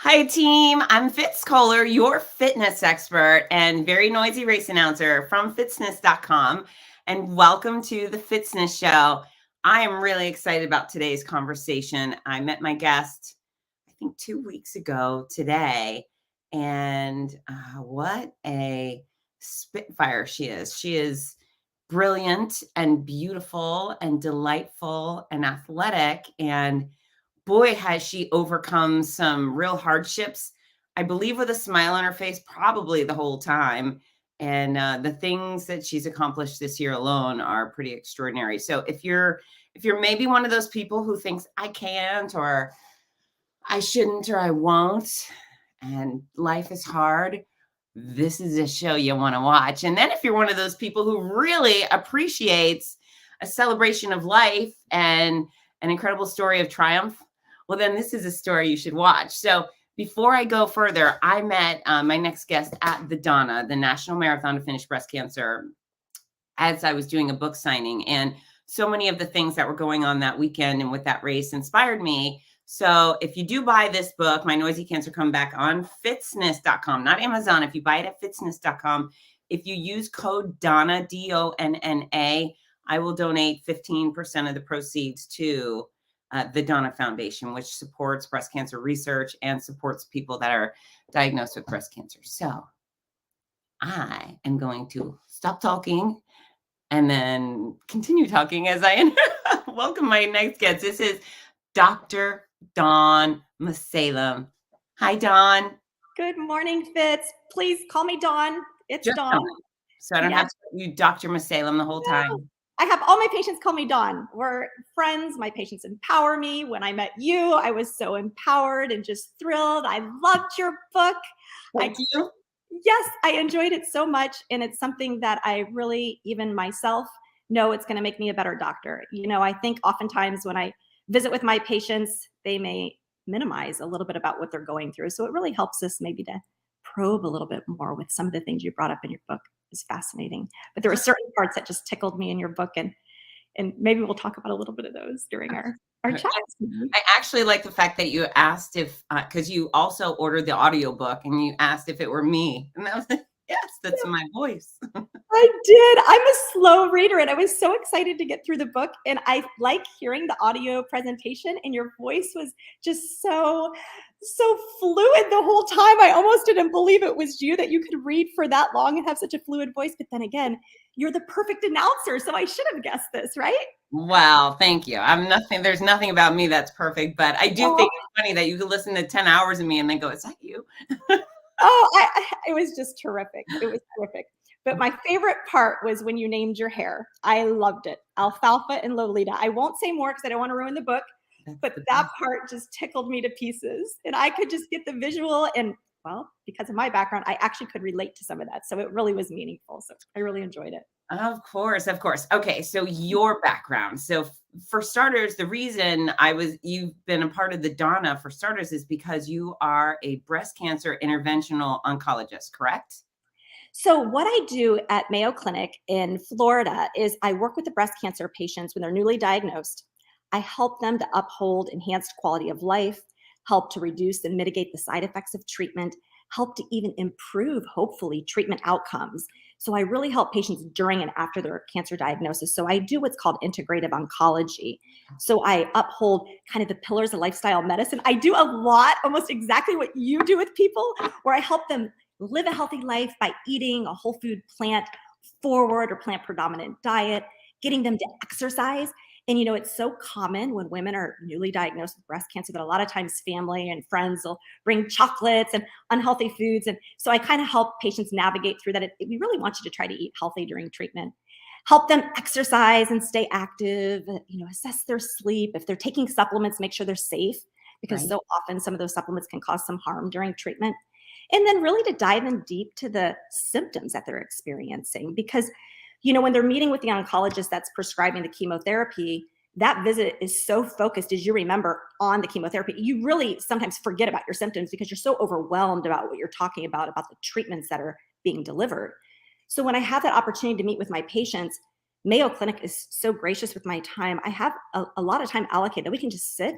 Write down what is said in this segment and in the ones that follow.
Hi, team. I'm Fitz Kohler, your fitness expert and very noisy race announcer from Fitzness.com. And welcome to the Fitzness Show. I am really excited about today's conversation. I met my guest, I think 2 weeks ago today. And what a spitfire she is. She is brilliant and beautiful and delightful and athletic. And boy, has she overcome some real hardships, I believe, with a smile on her face, probably the whole time. And the things that she's accomplished this year alone are pretty extraordinary. So if you're maybe one of those people who thinks I can't or I shouldn't or I won't, and life is hard, this is a show you want to watch. And then if you're one of those people who really appreciates a celebration of life and an incredible story of triumph, well, then this is a story you should watch. So before I go further, I met my next guest at the Donna, the National Marathon to Finish Breast Cancer, as I was doing a book signing. And so many of the things that were going on that weekend and with that race inspired me. So if you do buy this book, My Noisy Cancer Comeback, on Fitzness.com, not Amazon, if you buy it at Fitzness.com, if you use code DONNA, DONNA, I will donate 15% of the proceeds to the Donna Foundation, which supports breast cancer research and supports people that are diagnosed with breast cancer. So I am going to stop talking and then continue talking as I welcome my next guest. This is Dr. Dawn Mussallem. Hi, Dawn. Good morning, Fitz. Please call me Dawn. It's Just Dawn. So I don't have to call you Dr. Mussallem the whole time. I have all my patients call me Dawn. We're friends. My patients empower me. When I met you, I was so empowered and just thrilled. I loved your book. Thank you. Yes, I enjoyed it so much. And it's something that I really, even myself, know it's going to make me a better doctor. I think oftentimes when I visit with my patients, they may minimize a little bit about what they're going through. So it really helps us maybe to probe a little bit more with some of the things you brought up in your book. Is fascinating. But there were certain parts that just tickled me in your book, and maybe we'll talk about a little bit of those during our chat. I actually like the fact that you asked if, because you also ordered the audiobook and you asked if it were me. And I was like, yes, that's my voice. I did. I'm a slow reader, and I was so excited to get through the book. And I like hearing the audio presentation, and your voice was just so fluid the whole time. I almost didn't believe it was you, that you could read for that long and have such a fluid voice. But then again, you're the perfect announcer, so I should have guessed this, right? Wow, thank you. There's nothing about me that's perfect, but I do think it's funny that you could listen to 10 hours of me and then go, is that you? It was just terrific. It was terrific. But my favorite part was when you named your hair. I loved it. Alfalfa and Lolita. I won't say more because I don't want to ruin the book, but that part just tickled me to pieces. And I could just get the visual, and well, because of my background, I actually could relate to some of that. So it really was meaningful. So I really enjoyed it. Of course. Okay, so your background. So for starters, the reason you've been a part of the Donna, for starters, is because you are a breast cancer interventional oncologist, correct? So what I do at Mayo Clinic in Florida is I work with the breast cancer patients when they're newly diagnosed. I help them to uphold enhanced quality of life, help to reduce and mitigate the side effects of treatment, help to even improve, hopefully, treatment outcomes. So I really help patients during and after their cancer diagnosis. So I do what's called integrative oncology. So I uphold kind of the pillars of lifestyle medicine. I do a lot, almost exactly what you do with people, where I help them live a healthy life by eating a whole food, plant forward or plant predominant diet, getting them to exercise. And, it's so common when women are newly diagnosed with breast cancer that a lot of times family and friends will bring chocolates and unhealthy foods. And so I kind of help patients navigate through that. We really want you to try to eat healthy during treatment, help them exercise and stay active, assess their sleep. If they're taking supplements, make sure they're safe, because so often some of those supplements can cause some harm during treatment. And then really to dive in deep to the symptoms that they're experiencing, because when they're meeting with the oncologist that's prescribing the chemotherapy, that visit is so focused, as you remember, on the chemotherapy. You really sometimes forget about your symptoms because you're so overwhelmed about what you're talking about the treatments that are being delivered. So when I have that opportunity to meet with my patients, Mayo Clinic is so gracious with my time. I have a lot of time allocated that we can just sit,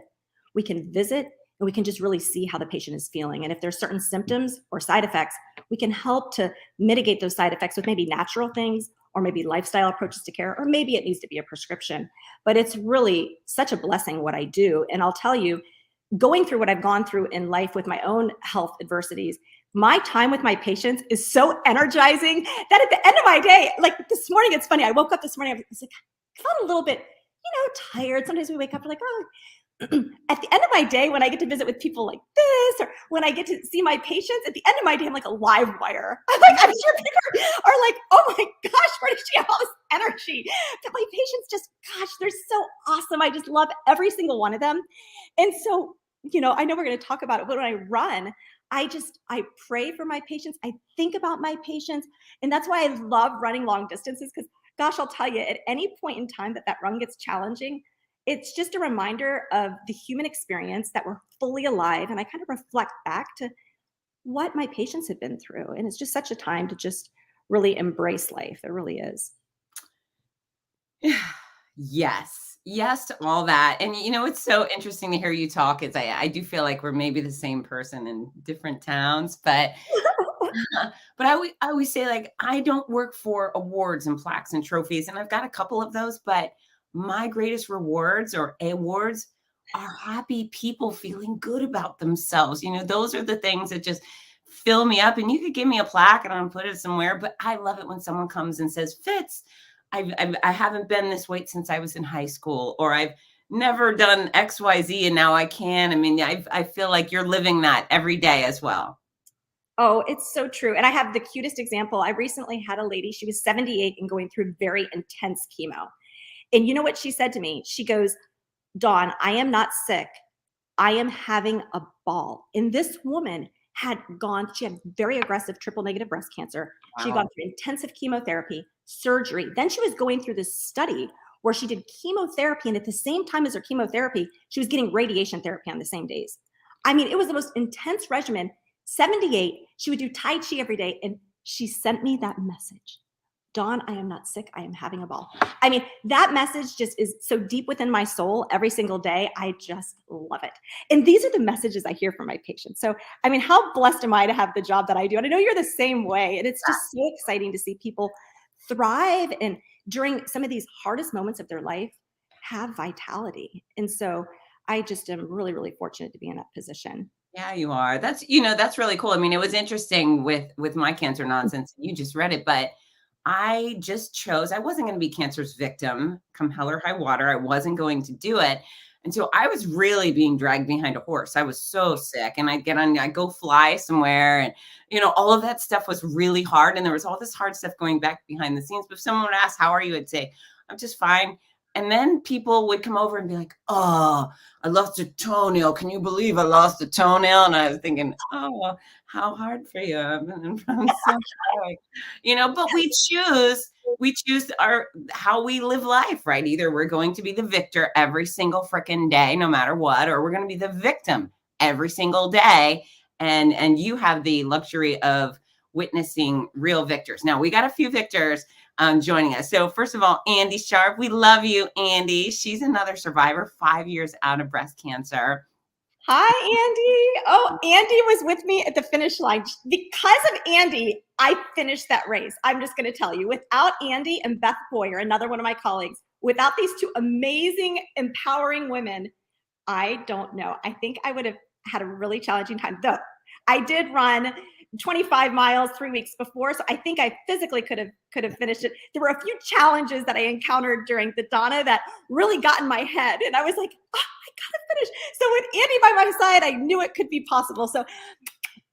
we can visit, and we can just really see how the patient is feeling. And if there's certain symptoms or side effects, we can help to mitigate those side effects with maybe natural things or maybe lifestyle approaches to care, or maybe it needs to be a prescription. But it's really such a blessing what I do. And I'll tell you, going through what I've gone through in life with my own health adversities, my time with my patients is so energizing that at the end of my day, like this morning, it's funny. I woke up this morning, I was like, I felt a little bit, tired. Sometimes we wake up, we're like, oh, at the end of my day, when I get to visit with people like this, or when I get to see my patients, at the end of my day, I'm like a live wire. I'm sure people are like, oh my gosh, where does she have all this energy? But my patients just, gosh, they're so awesome. I just love every single one of them. And so, I know we're going to talk about it, but when I run, I pray for my patients. I think about my patients. And that's why I love running long distances, because gosh, I'll tell you, at any point in time that run gets challenging, it's just a reminder of the human experience, that we're fully alive. And I kind of reflect back to what my patients have been through. And it's just such a time to just really embrace life. It really is. Yes to all that. And it's so interesting to hear you talk. I do feel like we're maybe the same person in different towns, but I always say, like, I don't work for awards and plaques and trophies, and I've got a couple of those, but my greatest rewards or awards are happy people feeling good about themselves. Those are the things that just fill me up. And you could give me a plaque and I'll put it somewhere, but I love it when someone comes and says, Fitz, I haven't been this weight since I was in high school, or I've never done XYZ and now I can. I mean, I feel like you're living that every day as well. Oh, it's so true. And I have the cutest example. I recently had a lady, she was 78 and going through very intense chemo. And you know what she said to me? She goes, Dawn, I am not sick. I am having a ball. And this woman she had very aggressive triple negative breast cancer. Wow. She had gone through intensive chemotherapy, surgery. Then she was going through this study where she did chemotherapy. And at the same time as her chemotherapy, she was getting radiation therapy on the same days. I mean, it was the most intense regimen. 78, she would do Tai Chi every day. And she sent me that message. Dawn, I am not sick. I am having a ball. I mean, that message just is so deep within my soul every single day. I just love it. And these are the messages I hear from my patients. So, I mean, how blessed am I to have the job that I do? And I know you're the same way. And it's just so exciting to see people thrive and during some of these hardest moments of their life have vitality. And so I just am really, really fortunate to be in that position. Yeah, you are. That's really cool. I mean, it was interesting with my cancer nonsense. You just read it, but I just chose, I wasn't going to be cancer's victim come hell or high water. I wasn't going to do it. And so I was really being dragged behind a horse. I was so sick, and I'd go fly somewhere, and, all of that stuff was really hard. And there was all this hard stuff going back behind the scenes. But if someone would ask, how are you? I'd say, I'm just fine. And then people would come over and be like, oh, I lost a toenail. Can you believe I lost a toenail? And I was thinking, oh, how hard for you. I'm so sorry. But we choose how we live life, right? Either we're going to be the victor every single freaking day, no matter what, or we're going to be the victim every single day. And you have the luxury of witnessing real victors. Now, we got a few victors joining us. So first of all, Andy Sharp, we love you, Andy. She's another survivor, 5 years out of breast cancer. Hi, Andy. Oh, Andy was with me at the finish line. Because of Andy, I finished that race. I'm just going to tell you, without Andy and Beth Boyer, another one of my colleagues, without these two amazing, empowering women, I don't know. I think I would have had a really challenging time. Though I did run 25 miles 3 weeks before, so I think I physically could have finished it. There were a few challenges that I encountered during the Donna that really got in my head, and I was like, oh, I gotta finish. So with Andy by my side, I knew it could be possible. So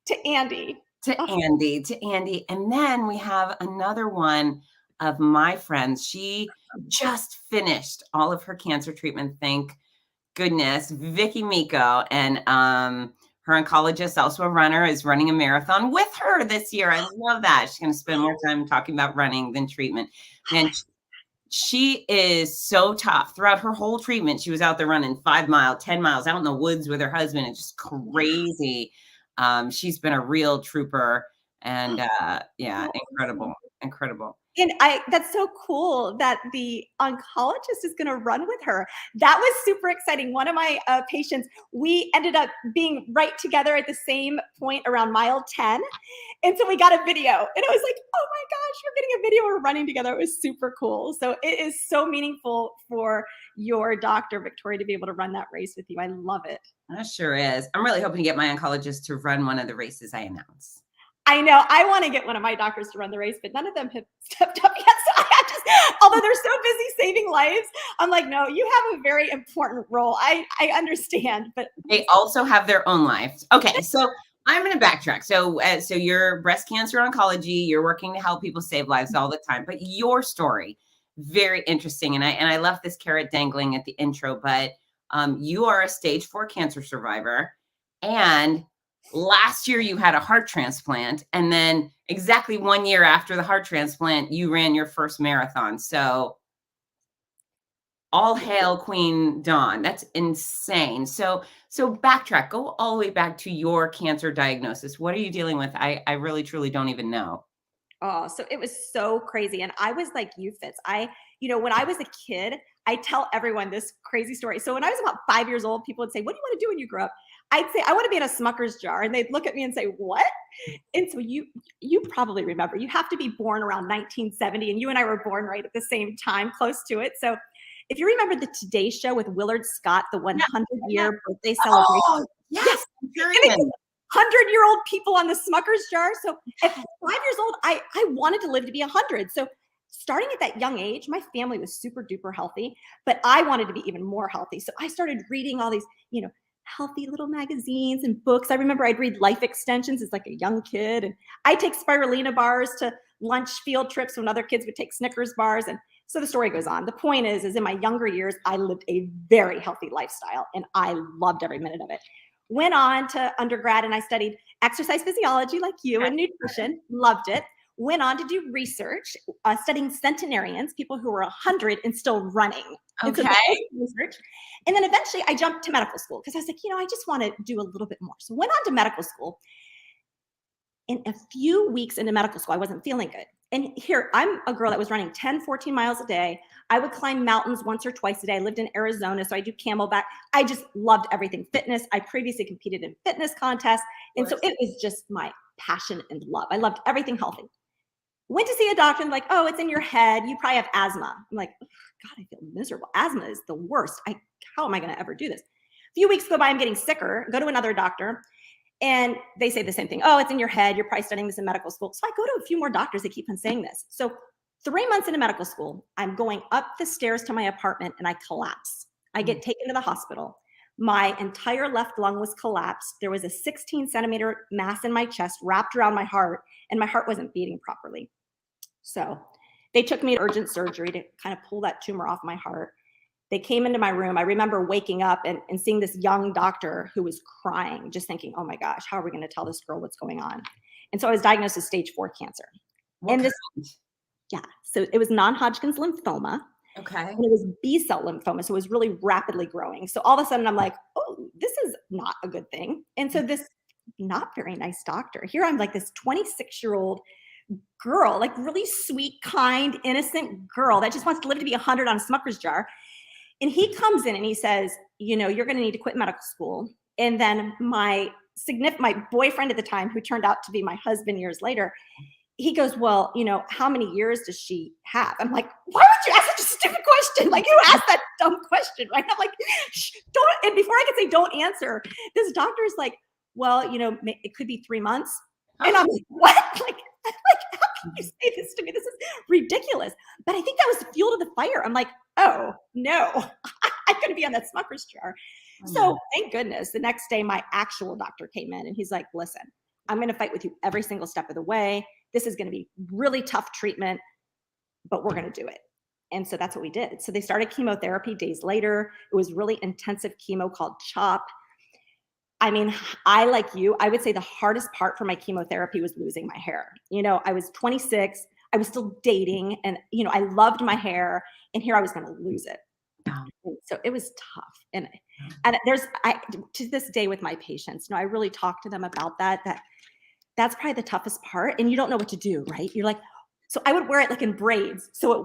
to Andy. And then we have another one of my friends. She just finished all of her cancer treatment, thank goodness, Vicky Miko, and her oncologist, also a runner, is running a marathon with her this year. I love that. She's going to spend more time talking about running than treatment. And she is so tough throughout her whole treatment. She was out there running 5 miles, 10 miles out in the woods with her husband. It's just crazy. She's been a real trooper, and incredible. incredible. And that's so cool that the oncologist is going to run with her. That was super exciting. One of my patients, we ended up being right together at the same point around mile 10. And so we got a video and it was like, oh my gosh, we're getting a video. We're running together. It was super cool. So it is so meaningful for your doctor, Victoria, to be able to run that race with you. I love it. That sure is. I'm really hoping to get my oncologist to run one of the races I announce. I know. I want to get one of my doctors to run the race, but none of them have stepped up yet. So I just, although they're so busy saving lives, I'm like, no, you have a very important role. I understand, but they also have their own lives. Okay, so I'm going to backtrack. So you're breast cancer oncology. You're working to help people save lives all the time. But your story, very interesting. And I left this carrot dangling at the intro. But you are a stage 4 cancer survivor, and last year you had a heart transplant, and then exactly 1 year after the heart transplant, you ran your first marathon. So all hail Queen Dawn. That's insane. So backtrack, go all the way back to your cancer diagnosis. What are you dealing with? I really truly don't even know. Oh, so it was so crazy. And I was like you, Fitz. When I was a kid, I tell everyone this crazy story. So when I was about 5 years old, people would say, what do you want to do when you grow up? I'd say, I want to be in a Smucker's jar. And they'd look at me and say, what? And so you probably remember, you have to be born around 1970. And you and I were born right at the same time, close to it. So if you remember the Today Show with Willard Scott, the 100-year birthday celebration. Oh, yes. 100-year-old people on the Smucker's jar. So at 5 years old, I wanted to live to be 100. So starting at that young age, my family was super duper healthy, but I wanted to be even more healthy. So I started reading all these, healthy little magazines and books. I remember I'd read Life Extensions as like a young kid, and I'd take spirulina bars to lunch field trips when other kids would take Snickers bars. And so the story goes on. The point is in my younger years, I lived a very healthy lifestyle and I loved every minute of it. Went on to undergrad and I studied exercise physiology like you and nutrition, loved it. Went on to do research, studying centenarians, people who were 100 and still running. Okay. Research. And then eventually I jumped to medical school because I was like, I just want to do a little bit more. So went on to medical school. In a few weeks into medical school, I wasn't feeling good. And here, I'm a girl that was running 10, 14 miles a day. I would climb mountains once or twice a day. I lived in Arizona, so I do camelback. I just loved everything fitness. I previously competed in fitness contests. And so it was just my passion and love. I loved everything healthy. Went to see a doctor and like, oh, it's in your head. You probably have asthma. I'm like, God, I feel miserable. Asthma is the worst. How am I going to ever do this? A few weeks go by, I'm getting sicker, go to another doctor. And they say the same thing. Oh, it's in your head. You're probably studying this in medical school. So I go to a few more doctors that keep on saying this. So 3 months into medical school, I'm going up the stairs to my apartment and I collapse. I get taken to the hospital. My entire left lung was collapsed. There was a 16-centimeter mass in my chest wrapped around my heart, and my heart wasn't beating properly. So they took me to urgent surgery to kind of pull that tumor off my heart. They came into my room. I remember waking up and seeing this young doctor who was crying, just thinking, oh my gosh, how are we going to tell this girl what's going on? And so I was diagnosed with stage 4 cancer. So it was non-Hodgkin's lymphoma. Okay. And it was B-cell lymphoma. So it was really rapidly growing. So all of a sudden I'm like, oh, this is not a good thing. And so this not very nice doctor, here I'm like this 26-year-old girl, like really sweet, kind, innocent girl that just wants to live to be 100 on a Smucker's jar. And he comes in and he says, you're going to need to quit medical school. And then my boyfriend at the time, who turned out to be my husband years later, he goes, well, how many years does she have? I'm like, why would you ask such a stupid question? Like, who asked that dumb question, right? I'm like, don't. And before I could say don't answer, this doctor is like, well, it could be 3 months. And I'm like, what? Like, how can you say this to me? This is ridiculous. But I think that was the fuel to the fire. I'm like, oh, no, I'm going to be on that Smucker's jar. So thank goodness the next day, my actual doctor came in and he's like, listen, I'm going to fight with you every single step of the way. This is going to be really tough treatment, but we're going to do it. And so that's what we did. So they started chemotherapy days later. It was really intensive chemo called CHOP. I mean, like you, I would say the hardest part for my chemotherapy was losing my hair. I was 26. I was still dating and, I loved my hair, and here I was going to lose it. So it was tough. And to this day with my patients, I really talk to them about that's probably the toughest part. And you don't know what to do, right? You're like, So I would wear it like in braids, so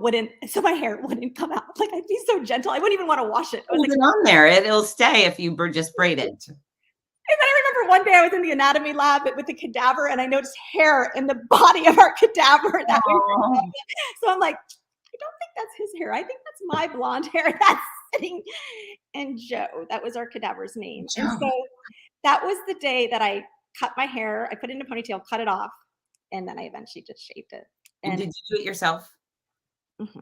my hair wouldn't come out. Like I'd be so gentle. I wouldn't even want to wash it. I was Hold like, it on there. It'll stay if you just braid it. and then I remember one day I was in the anatomy lab with the cadaver, and I noticed hair in the body of our cadaver that we were. So I'm like, I don't think that's his hair. I think that's my blonde hair that's sitting. And Joe, that was our cadaver's name. And so that was the day that I cut my hair. I put it in a ponytail, cut it off, and then I eventually just shaved it. And did you do it yourself? Mm-hmm.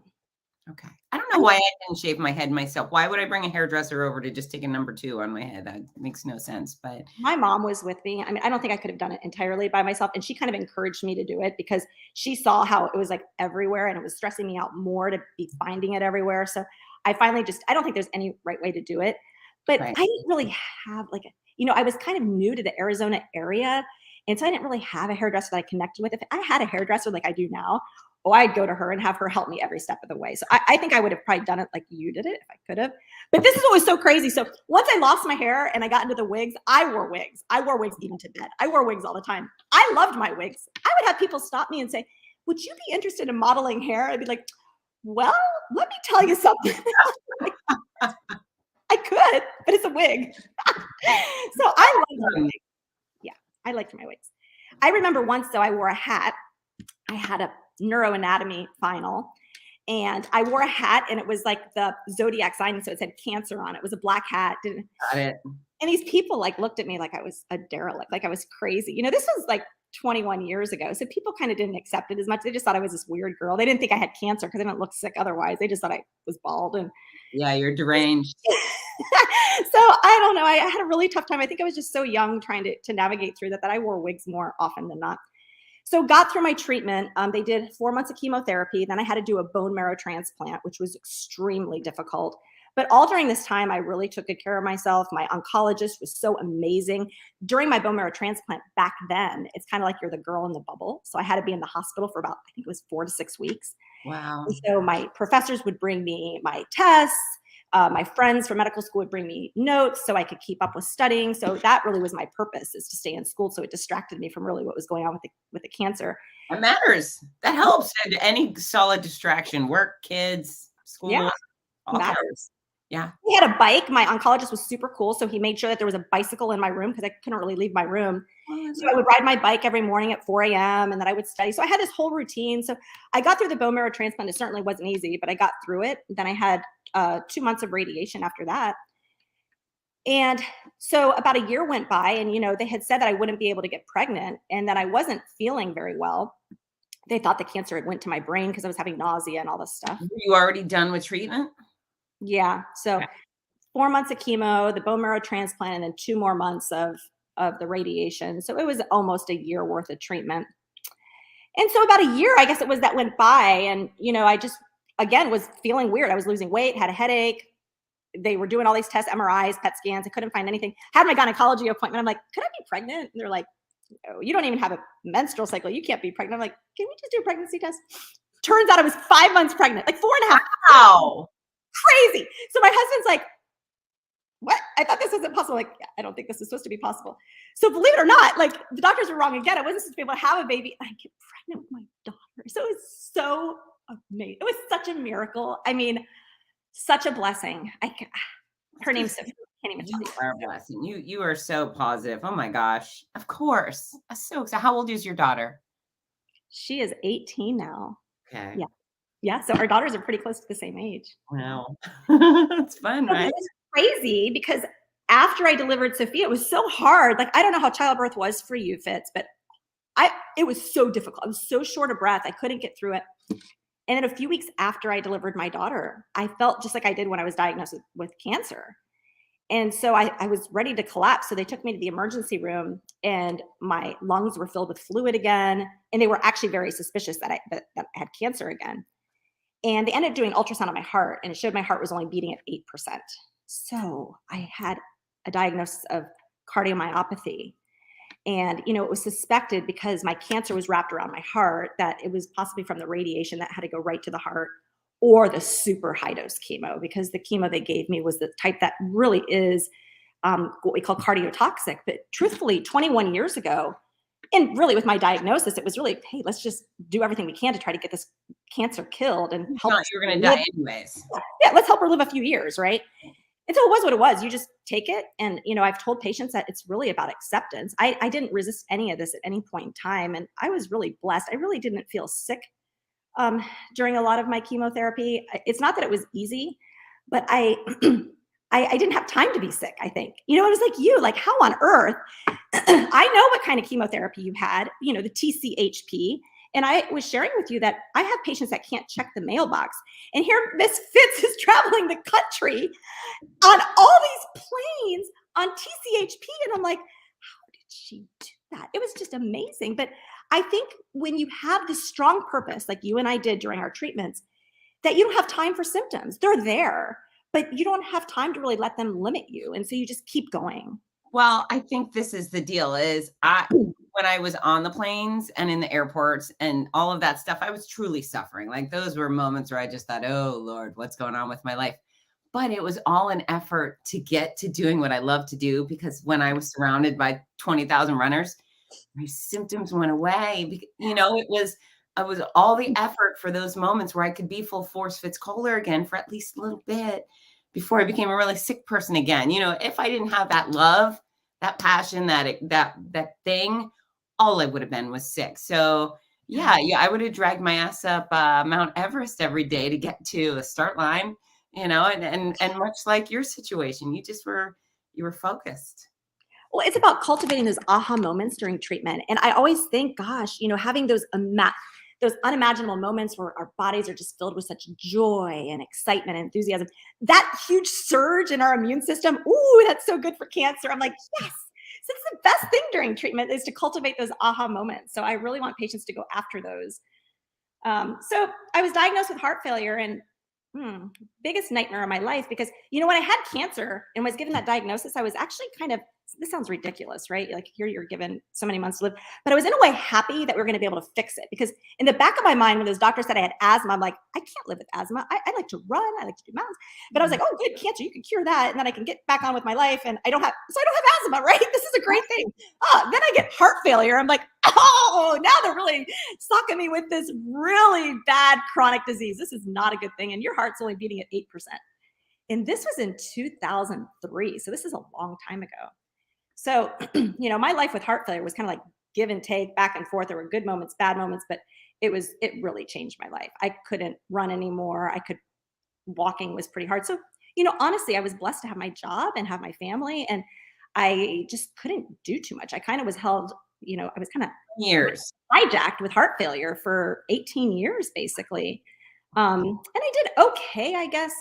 Okay. I don't know why I didn't shave my head myself. Why would I bring a hairdresser over to just take a number 2 on my head? That makes no sense. But my mom was with me. I mean, I don't think I could have done it entirely by myself. And she kind of encouraged me to do it because she saw how it was like everywhere, and it was stressing me out more to be finding it everywhere. So I finally I don't think there's any right way to do it. But I didn't really have I was kind of new to the Arizona area. And so I didn't really have a hairdresser that I connected with. If I had a hairdresser like I do now, I'd go to her and have her help me every step of the way. So I think I would have probably done it like you did it if I could have. But this is what was so crazy. So once I lost my hair and I got into the wigs, I wore wigs. I wore wigs even to bed. I wore wigs all the time. I loved my wigs. I would have people stop me and say, would you be interested in modeling hair? I'd be like, well, let me tell you something. I could, but it's a wig. So I loved my wigs. Yeah, I liked my wigs. I remember once, though, I wore a hat. I had a neuroanatomy final, and I wore a hat, and it was like the zodiac sign, so it said Cancer on it. It was a black hat. Got it. And these people like looked at me like I was a derelict, like I was crazy. This was like 21 years ago. So people kind of didn't accept it as much. They just thought I was this weird girl. They didn't think I had cancer because I didn't look sick otherwise. They just thought I was bald. And yeah, you're deranged. So I don't know. I had a really tough time. I think I was just so young trying to navigate through that I wore wigs more often than not. So got through my treatment. They did 4 months of chemotherapy. Then I had to do a bone marrow transplant, which was extremely difficult. But all during this time, I really took good care of myself. My oncologist was so amazing. During my bone marrow transplant back then, it's kind of like you're the girl in the bubble. So I had to be in the hospital for about, I think it was 4 to 6 weeks. Wow. And so my professors would bring me my tests. My friends from medical school would bring me notes so I could keep up with studying. So that really was my purpose, is to stay in school. So it distracted me from really what was going on with the cancer. That matters. That helps. And any solid distraction, work, kids, school, all matters. Yeah. We had a bike. My oncologist was super cool. So he made sure that there was a bicycle in my room because I couldn't really leave my room. So I would ride my bike every morning at 4 a.m. and then I would study. So I had this whole routine. So I got through the bone marrow transplant. It certainly wasn't easy, but I got through it. Then I had 2 months of radiation after that. And so about a year went by, and, they had said that I wouldn't be able to get pregnant and that I wasn't feeling very well. They thought the cancer had went to my brain because I was having nausea and all this stuff. Were you already done with treatment? Yeah. So 4 months of chemo, the bone marrow transplant, and then 2 more months of the radiation. So it was almost a year worth of treatment. And so about a year, I guess it was, that went by. And, I just, again, was feeling weird. I was losing weight, had a headache. They were doing all these tests, MRIs, PET scans. I couldn't find anything. Had my gynecology appointment. I'm like, could I be pregnant? And they're like, no, you don't even have a menstrual cycle. You can't be pregnant. I'm like, can we just do a pregnancy test? Turns out I was 5 months pregnant, like 4.5. Wow. Crazy. So my husband's like, what? I thought this wasn't possible. Like, yeah, I don't think this is supposed to be possible. So believe it or not, like, the doctors were wrong again. I wasn't supposed to be able to have a baby. I get pregnant with my daughter. So it was so amazing. It was such a miracle. I mean, such a blessing. Her name's Sophie. I can't even tell you. You are a blessing. You are so positive. Oh my gosh. Of course. So how old is your daughter? She is 18 now. Okay. Yeah. Yeah. So our daughters are pretty close to the same age. Wow. That's fun, right? It was crazy because after I delivered Sophia, it was so hard. Like, I don't know how childbirth was for you, Fitz, but it was so difficult. I was so short of breath. I couldn't get through it. And then a few weeks after I delivered my daughter, I felt just like I did when I was diagnosed with cancer. And so I was ready to collapse. So they took me to the emergency room and my lungs were filled with fluid again. And they were actually very suspicious that I had cancer again. And they ended up doing ultrasound on my heart, and it showed my heart was only beating at 8%. So I had a diagnosis of cardiomyopathy. And, it was suspected because my cancer was wrapped around my heart that it was possibly from the radiation that had to go right to the heart, or the super high dose chemo, because the chemo they gave me was the type that really is what we call cardiotoxic. But truthfully, 21 years ago, And really with my diagnosis, it was really, hey, let's just do everything we can to try to get this cancer killed and help. You're going to die anyways. Yeah, let's help her live a few years, right? And so it was what it was. You just take it. And, I've told patients that it's really about acceptance. I didn't resist any of this at any point in time. And I was really blessed. I really didn't feel sick during a lot of my chemotherapy. It's not that it was easy, but I didn't have time to be sick, I think. It was like you, like how on earth? I know what kind of chemotherapy you had, the TCHP. And I was sharing with you that I have patients that can't check the mailbox. And here Miss Fitz is traveling the country on all these planes on TCHP. And I'm like, how did she do that? It was just amazing. But I think when you have this strong purpose, like you and I did during our treatments, that you don't have time for symptoms. They're there, but you don't have time to really let them limit you. And so you just keep going. Well, I think this is the deal is when I was on the planes and in the airports and all of that stuff, I was truly suffering. Like those were moments where I just thought, oh Lord, what's going on with my life? But it was all an effort to get to doing what I love to do, because when I was surrounded by 20,000 runners, my symptoms went away. It was all the effort for those moments where I could be full force Fitz Kohler again for at least a little bit before I became a really sick person again. If I didn't have that love, that passion, that thing, all I would have been was sick. So yeah, I would have dragged my ass up Mount Everest every day to get to the start line, and much like your situation, you were focused. Well, it's about cultivating those aha moments during treatment. And I always think, gosh, having those unimaginable moments where our bodies are just filled with such joy and excitement and enthusiasm, that huge surge in our immune system, ooh, that's so good for cancer. I'm like, yes. So it's the best thing during treatment is to cultivate those aha moments. So I really want patients to go after those. So I was diagnosed with heart failure, and biggest nightmare of my life, because, when I had cancer and was given that diagnosis, I was actually this sounds ridiculous, right? Like here you're given so many months to live, but I was in a way happy that we were going to be able to fix it, because in the back of my mind, when those doctors said I had asthma, I'm like, I can't live with asthma. I like to run. I like to do mountains, but I was like, oh, good, cancer, you can cure that. And then I can get back on with my life. And I don't have asthma, right? This is a great thing. Then I get heart failure. I'm like, oh, now they're really sucking me with this really bad chronic disease. This is not a good thing. And your heart's only beating at 8%. And this was in 2003. So this is a long time ago. So, my life with heart failure was kind of like give and take, back and forth. There were good moments, bad moments, but it really changed my life. I couldn't run anymore. Walking was pretty hard. So, honestly, I was blessed to have my job and have my family, and I just couldn't do too much. I kind of was held, I was kind of years hijacked with heart failure for 18 years, basically. And I did okay, I guess,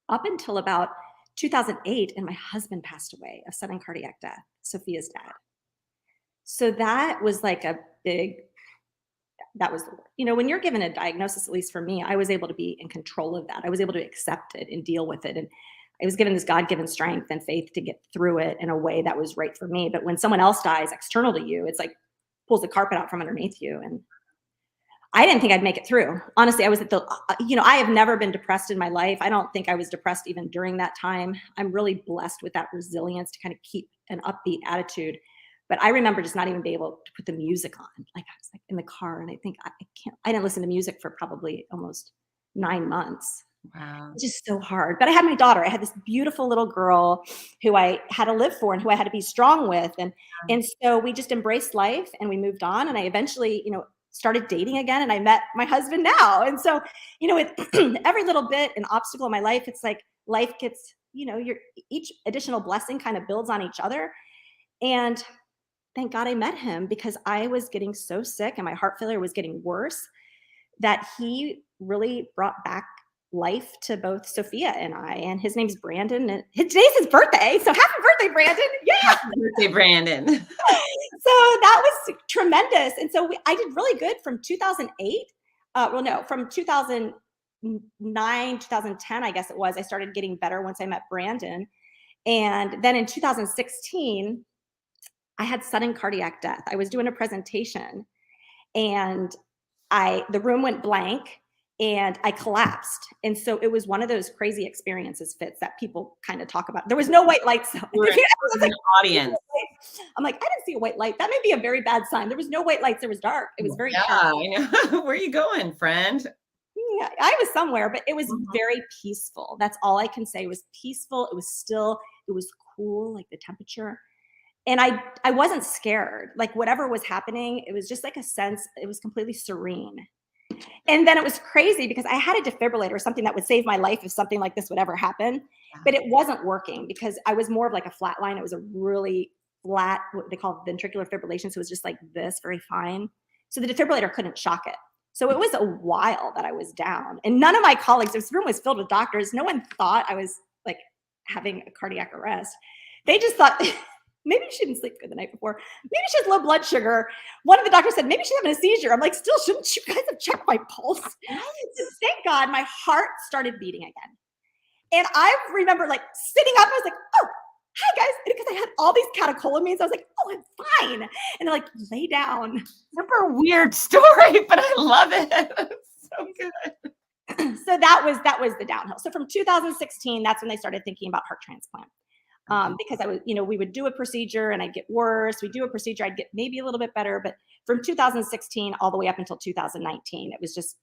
up until about 2008, and my husband passed away of sudden cardiac death, Sophia's dad. So that was like that was, when you're given a diagnosis, at least for me, I was able to be in control of that. I was able to accept it and deal with it. And I was given this God-given strength and faith to get through it in a way that was right for me. But when someone else dies external to you, it's like pulls the carpet out from underneath you. And I didn't think I'd make it through. Honestly, I was at I have never been depressed in my life. I don't think I was depressed even during that time. I'm really blessed with that resilience to kind of keep an upbeat attitude. But I remember just not even being able to put the music on. Like I was like in the car, and I think I didn't listen to music for probably almost 9 months. Wow. It's just so hard. But I had my daughter. I had this beautiful little girl who I had to live for and who I had to be strong with. And so we just embraced life and we moved on. And I eventually, started dating again, and I met my husband now. And so, with every little bit an obstacle in my life, it's like life gets, each additional blessing kind of builds on each other. And thank God I met him, because I was getting so sick and my heart failure was getting worse, that he really brought back life to both Sophia and I. And his name's Brandon, and today's his birthday. So happy birthday, Brandon. Yeah. Happy birthday, Brandon. So that was tremendous. And so I did really good from 2008. From 2009, 2010, I guess it was. I started getting better once I met Brandon. And then in 2016, I had sudden cardiac death. I was doing a presentation, and the room went blank, and I collapsed. And so it was one of those crazy experiences, Fitz, that people kind of talk about. There was no white lights. We're in the audience. I'm like, I didn't see a white light. That may be a very bad sign. There was no white lights. It was dark. It was very dark. I know. Where are you going, friend? Yeah, I was somewhere, but it was Mhm. very peaceful. That's all I can say. It was peaceful. It was still, it was cool, like the temperature. And I wasn't scared. Like whatever was happening, it was just like a sense, it was completely serene. And then it was crazy because I had a defibrillator, something that would save my life if something like this would ever happen. But it wasn't working because I was more of like a flat line. It was a really flat, what they call ventricular fibrillation. So it was just like this, very fine. So the defibrillator couldn't shock it. So it was a while that I was down. And none of my colleagues, this room was filled with doctors. No one thought I was like having a cardiac arrest. They just thought, maybe she didn't sleep good the night before. Maybe she has low blood sugar. One of the doctors said, maybe she's having a seizure. I'm like, still, shouldn't you guys have checked my pulse? Thank God my heart started beating again. And I remember like sitting up, I was like, oh, hi guys. And because I had all these catecholamines, I was like, oh, I'm fine. And they're like, lay down. Super weird story, but I love it. So good. So that was the downhill. So from 2016, that's when they started thinking about heart transplant. Because I was, we would do a procedure and I'd get worse. We'd do a procedure, I'd get maybe a little bit better. But from 2016 all the way up until 2019, it was just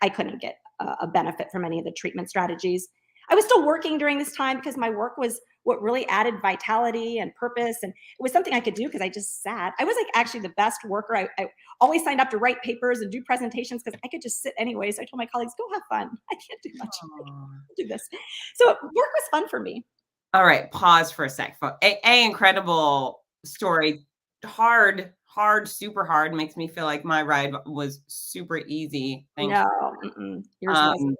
I couldn't get a benefit from any of the treatment strategies. I was still working during this time because my work was what really added vitality and purpose. And it was something I could do because I just sat. I was like actually the best worker. I always signed up to write papers and do presentations because I could just sit anyway. So I told my colleagues, go have fun. I can't do much. I can't do this. So work was fun for me. All right, pause for a sec. Incredible story. Hard, super hard. Makes me feel like my ride was super easy. No, yours wasn't.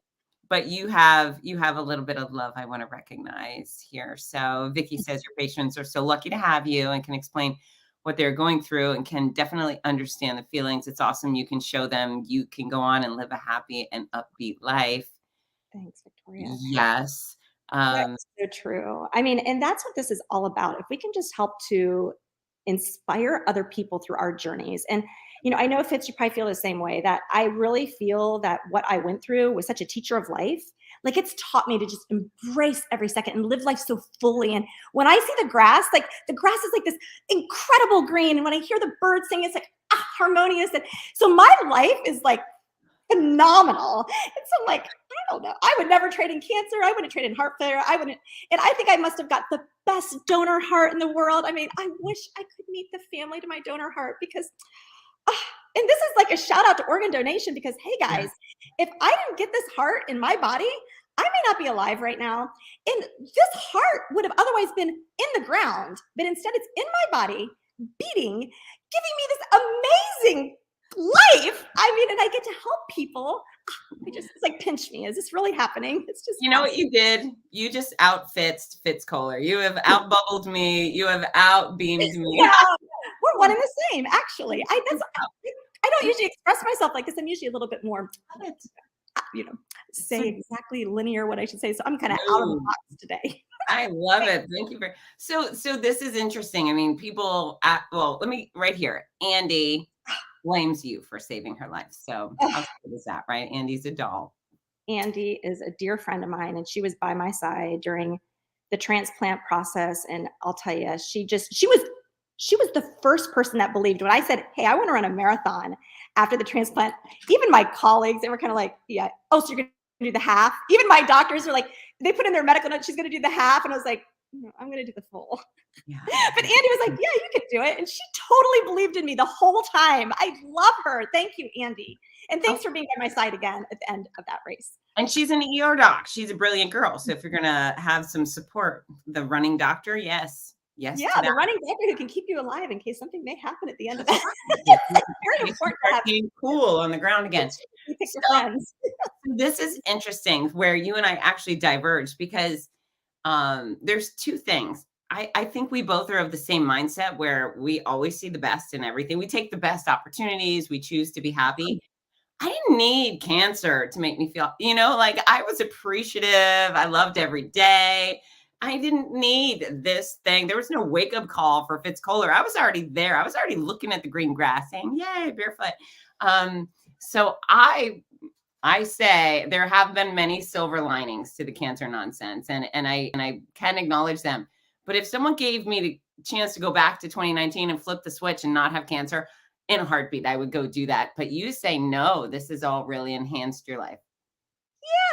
But you have a little bit of love I want to recognize here. So Vicky says your patients are so lucky to have you and can explain what they're going through and can definitely understand the feelings. It's awesome. You can show them you can go on and live a happy and upbeat life. Thanks, Victoria. Yes. That's so true. I mean, and that's what this is all about. If we can just help to inspire other people through our journeys. And, I know Fitz, you probably feel the same way, that I really feel that what I went through was such a teacher of life. Like it's taught me to just embrace every second and live life so fully. And when I see the grass is like this incredible green. And when I hear the birds sing, it's like harmonious. And so my life is like phenomenal. And so I'm like, I don't know. I would never trade in cancer. I wouldn't trade in heart failure. I wouldn't. And I think I must have got the best donor heart in the world. I mean, I wish I could meet the family to my donor heart because, and this is like a shout out to organ donation because, hey guys, if I didn't get this heart in my body, I may not be alive right now. And this heart would have otherwise been in the ground, but instead it's in my body beating, giving me this amazing life. I mean, and I get to help people. It's like, pinch me. Is this really happening? It's just, know what you did? You just outfitzed Fitz Kohler. You have outbubbled me. You have outbeamed me. Yeah, we're one and the same, actually. I don't usually express myself like this. I'm usually a little bit more, say exactly linear what I should say. So I'm kind of out of the box today. I love it. Thank you very much. So this is interesting. I mean, let me right here. Andy blames you for saving her life. So how good is that, right? Andy's a doll. Andy is a dear friend of mine, and she was by my side during the transplant process. And I'll tell you, she was the first person that believed when I said, hey, I want to run a marathon after the transplant. Even my colleagues, they were kind of like, yeah, oh, so you're going to do the half? Even my doctors were like, they put in their medical note, she's going to do the half. And I was like, no, I'm going to do the full. Yeah. But Andy was like, yeah, you can do it. And she totally believed in me the whole time. I love her. Thank you, Andy. And thanks for being by my side again at the end of that race. And she's an ER doc. She's a brilliant girl. So if you're going to have some support, the running doctor, yes. Yeah, the running doctor who can keep you alive in case something may happen at the end of that. Very important to have being cool on the ground again. You pick your friends. This is interesting where you and I actually diverged because there's two things. I think we both are of the same mindset where we always see the best in everything. We take the best opportunities. We choose to be happy. I didn't need cancer to make me feel, like I was appreciative. I loved every day. I didn't need this thing. There was no wake up call for Fitz Kohler. I was already there. I was already looking at the green grass saying, yay, barefoot. So I say there have been many silver linings to the cancer nonsense and I can acknowledge them. But if someone gave me chance to go back to 2019 and flip the switch and not have cancer, in a heartbeat, I would go do that. But you say, no, this has all really enhanced your life.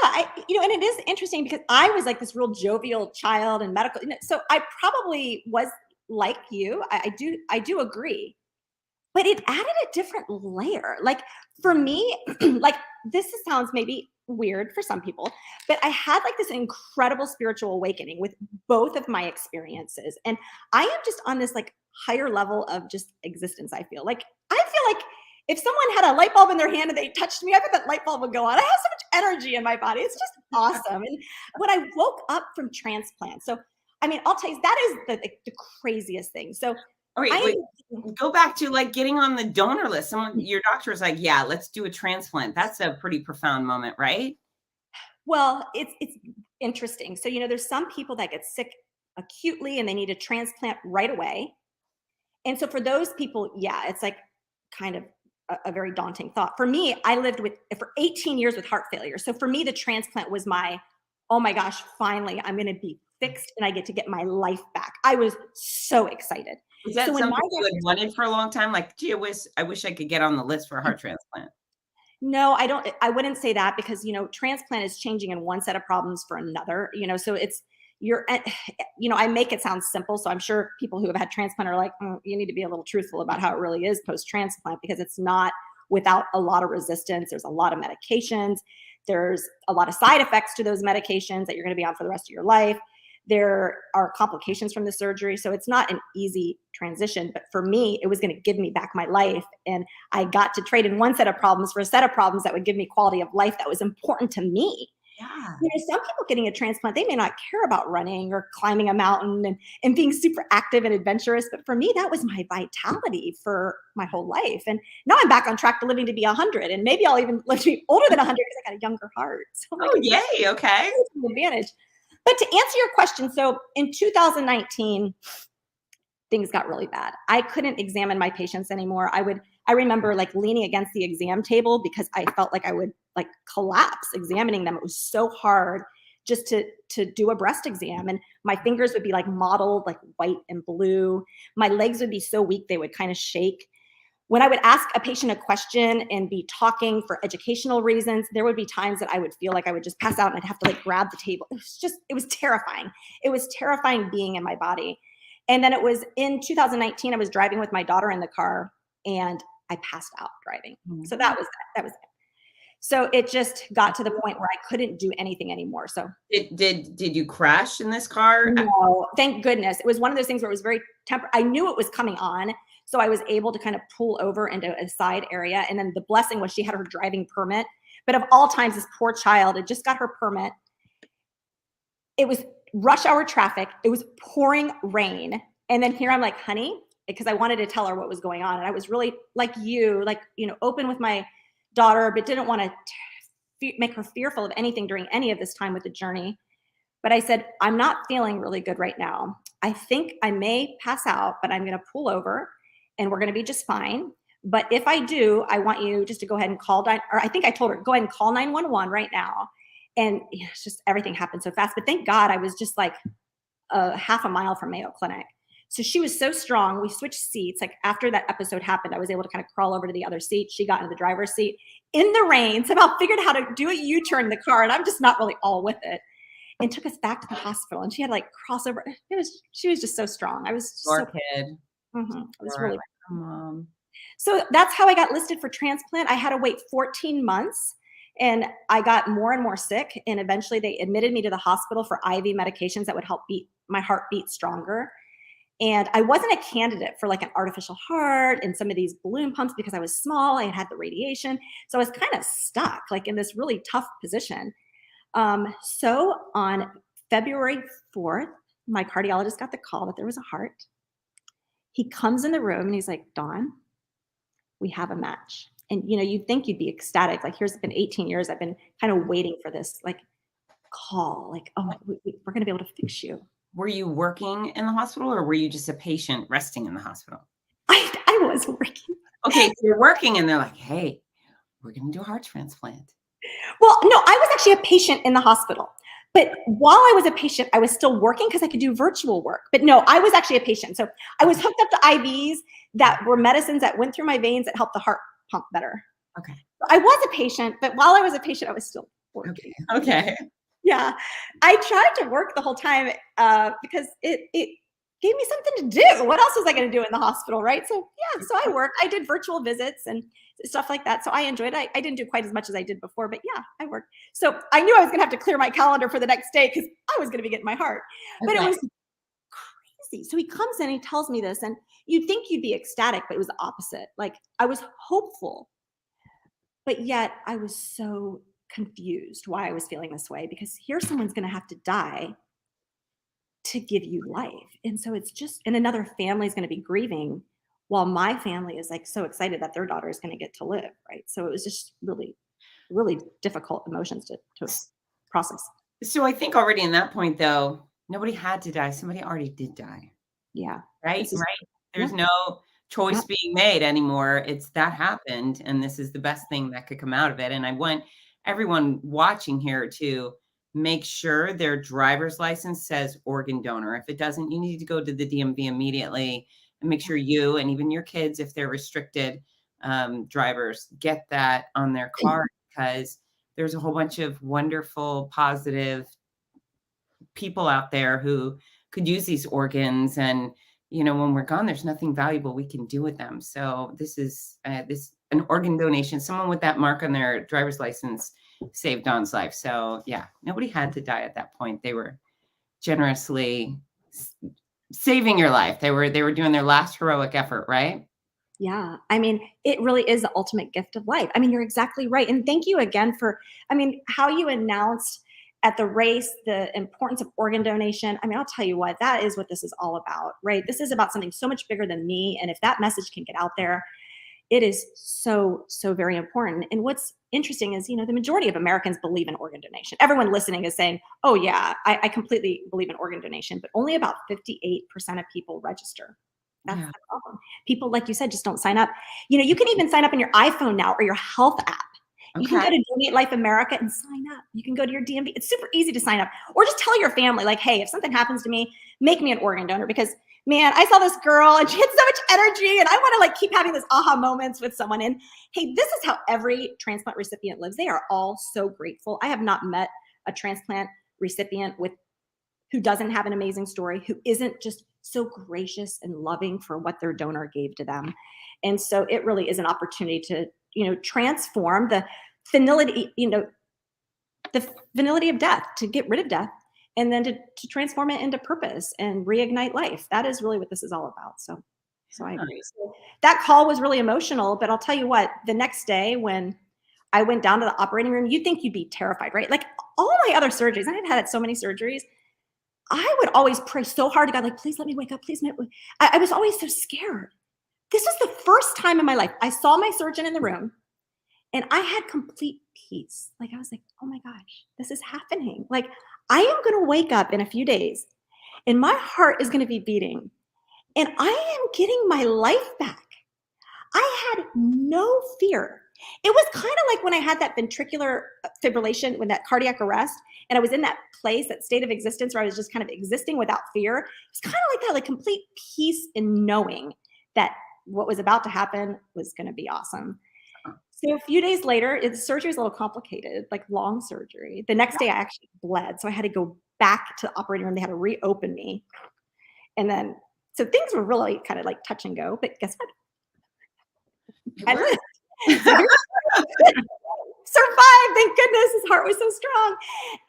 Yeah, and it is interesting because I was like this real jovial child and medical, so I probably was like you. I do agree, but it added a different layer. Like for me, like this sounds maybe weird for some people, but I had like this incredible spiritual awakening with both of my experiences, and I am just on this like higher level of just existence. I feel like if someone had a light bulb in their hand and they touched me, I bet that light bulb would go on. I have so much energy in my body. It's just awesome. And when I woke up from transplant, so I mean, I'll tell you, that is the craziest thing. So wait, go back to like getting on the donor list. Your doctor was like, yeah, let's do a transplant. That's a pretty profound moment, right? Well, it's interesting. So, there's some people that get sick acutely and they need a transplant right away. And so for those people, yeah, it's like kind of a very daunting thought. For me, I lived for 18 years with heart failure. So for me, the transplant was oh my gosh, finally, I'm going to be fixed and I get to get my life back. I was so excited. Is that something you had wanted for a long time? Like, gee, I wish I could get on the list for a heart transplant. No, I wouldn't say that because, transplant is changing in one set of problems for another, so I make it sound simple. So I'm sure people who have had transplant are like, you need to be a little truthful about how it really is post-transplant, because it's not without a lot of resistance. There's a lot of medications. There's a lot of side effects to those medications that you're going to be on for the rest of your life. There are complications from the surgery. So it's not an easy transition, but for me, it was going to give me back my life. And I got to trade in one set of problems for a set of problems that would give me quality of life that was important to me. Yeah. Some people getting a transplant, they may not care about running or climbing a mountain and being super active and adventurous. But for me, that was my vitality for my whole life. And now I'm back on track to living to be 100. And maybe I'll even live to be older than 100 because I got a younger heart. So yay. Okay. It's an advantage. But to answer your question, so in 2019, things got really bad. I couldn't examine my patients anymore. I remember like leaning against the exam table because I felt like I would like collapse examining them. It was so hard just to do a breast exam. And my fingers would be like mottled, like white and blue. My legs would be so weak, they would kind of shake. When I would ask a patient a question and be talking for educational reasons, there would be times that I would feel like I would just pass out and I'd have to like grab the table. It was terrifying. It was terrifying being in my body. And then it was in 2019, I was driving with my daughter in the car and I passed out driving. Mm-hmm. So that was it. So it just got to the point where I couldn't do anything anymore. So did you crash in this car? No, thank goodness. It was one of those things where it was very I knew it was coming on. So I was able to kind of pull over into a side area. And then the blessing was she had her driving permit. But of all times, this poor child had just got her permit. It was rush hour traffic. It was pouring rain. And then here I'm like, honey, because I wanted to tell her what was going on. And I was really like you, open with my daughter, but didn't want to make her fearful of anything during any of this time with the journey. But I said, I'm not feeling really good right now. I think I may pass out, but I'm going to pull over and we're going to be just fine. But if I do, I want you just to go ahead and I think I told her, go ahead and call 911 right now. And it's just everything happened so fast. But thank God I was just like half a mile from Mayo Clinic. So she was so strong. We switched seats. Like after that episode happened, I was able to kind of crawl over to the other seat. She got into the driver's seat in the rain, somehow figured out how to do a U-turn in the car. And I'm just not really all with it. And took us back to the hospital. And she had like crossover. She was just so strong. I was Poor kid. Mm-hmm. It was really So that's how I got listed for transplant. I had to wait 14 months and I got more and more sick. And eventually they admitted me to the hospital for IV medications that would help my heart beat stronger. And I wasn't a candidate for like an artificial heart and some of these balloon pumps because I was small. I had the radiation. So I was kind of stuck like in this really tough position. So on February 4th, my cardiologist got the call that there was a heart. He comes in the room and he's like, Dawn, we have a match. And, you'd think you'd be ecstatic. Like, here's been 18 years. I've been kind of waiting for this, like, call. Like, oh, we're going to be able to fix you. Were you working in the hospital or were you just a patient resting in the hospital? I was working. Okay, so you're working and they're like, hey, we're going to do a heart transplant. Well, no, I was actually a patient in the hospital. But while I was a patient, I was still working because I could do virtual work. But no, I was actually a patient. So I was hooked up to IVs that were medicines that went through my veins that helped the heart pump better. Okay. I was a patient, but while I was a patient, I was still working. Okay. Yeah. I tried to work the whole time because it gave me something to do. What else was I going to do in the hospital, right? So yeah, so I worked. I did virtual visits and stuff like that. So I enjoyed it. I didn't do quite as much as I did before, but yeah, I worked. So I knew I was going to have to clear my calendar for the next day because I was going to be getting my heart. But it was crazy. So he comes in, he tells me this, and you'd think you'd be ecstatic, but it was the opposite. Like I was hopeful, but yet I was so confused why I was feeling this way, because here someone's going to have to die to give you life. And so it's just, and another family is going to be grieving while my family is like so excited that their daughter is going to get to live. Right. So it was just really, really difficult emotions to process. So I think already in that point, though, nobody had to die. Somebody already did die. Yeah. Right. Is, right. There's yeah. no choice being made anymore. It's that happened. And this is the best thing that could come out of it. And I want everyone watching here to make sure their driver's license says organ donor. If it doesn't, you need to go to the DMV immediately and make sure you and even your kids, if they're restricted drivers, get that on their card, because there's a whole bunch of wonderful, positive people out there who could use these organs. And, you know, when we're gone, there's nothing valuable we can do with them. So this is an organ donation. Someone with that mark on their driver's license saved Dawn's life. So yeah, nobody had to die at that point. They were generously saving your life. They were doing their last heroic effort, right? Yeah. I mean, it really is the ultimate gift of life. I mean, you're exactly right. And thank you again for, I mean, how you announced at the race the importance of organ donation. I mean, I'll tell you what, that is what this is all about, right? This is about something so much bigger than me. And if that message can get out there, it is so, so very important. And what's interesting is, you know, the majority of Americans believe in organ donation. Everyone listening is saying, oh yeah, I completely believe in organ donation, but only about 58% of people register. That's the problem. People, like you said, just don't sign up. You know, you can even sign up on your iPhone now or your health app. You can go to Donate Life America and sign up. You can go to your DMV. It's super easy to sign up. Or just tell your family, like, hey, if something happens to me, make me an organ donor, because man, I saw this girl and she had so much energy and I want to like keep having this aha moments with someone. And hey, this is how every transplant recipient lives. They are all so grateful. I have not met a transplant recipient who doesn't have an amazing story, who isn't just so gracious and loving for what their donor gave to them. And so it really is an opportunity to, you know, transform the finality, you know, the finality of death, to get rid of death, and then to transform it into purpose and reignite life. That is really what this is all about. So I agree. So that call was really emotional, but I'll tell you what, the next day when I went down to the operating room, you'd think you'd be terrified, right? Like all my other surgeries, and I've had so many surgeries, I would always pray so hard to God, like, please let me wake up. Please. I was always so scared. This was the first time in my life I saw my surgeon in the room and I had complete peace. Like, I was like, oh my gosh, this is happening. Like, I am going to wake up in a few days and my heart is going to be beating and I am getting my life back. I had no fear. It was kind of like when I had that ventricular fibrillation, when that cardiac arrest, and I was in that place, that state of existence where I was just kind of existing without fear. It's kind of like that, like complete peace in knowing that what was about to happen was going to be awesome. So a few days later, the surgery was a little complicated, like long surgery. The next day I actually bled. So I had to go back to the operating room. They had to reopen me. And then, so things were really kind of like touch and go, but guess what? I lived. Survived, thank goodness. His heart was so strong.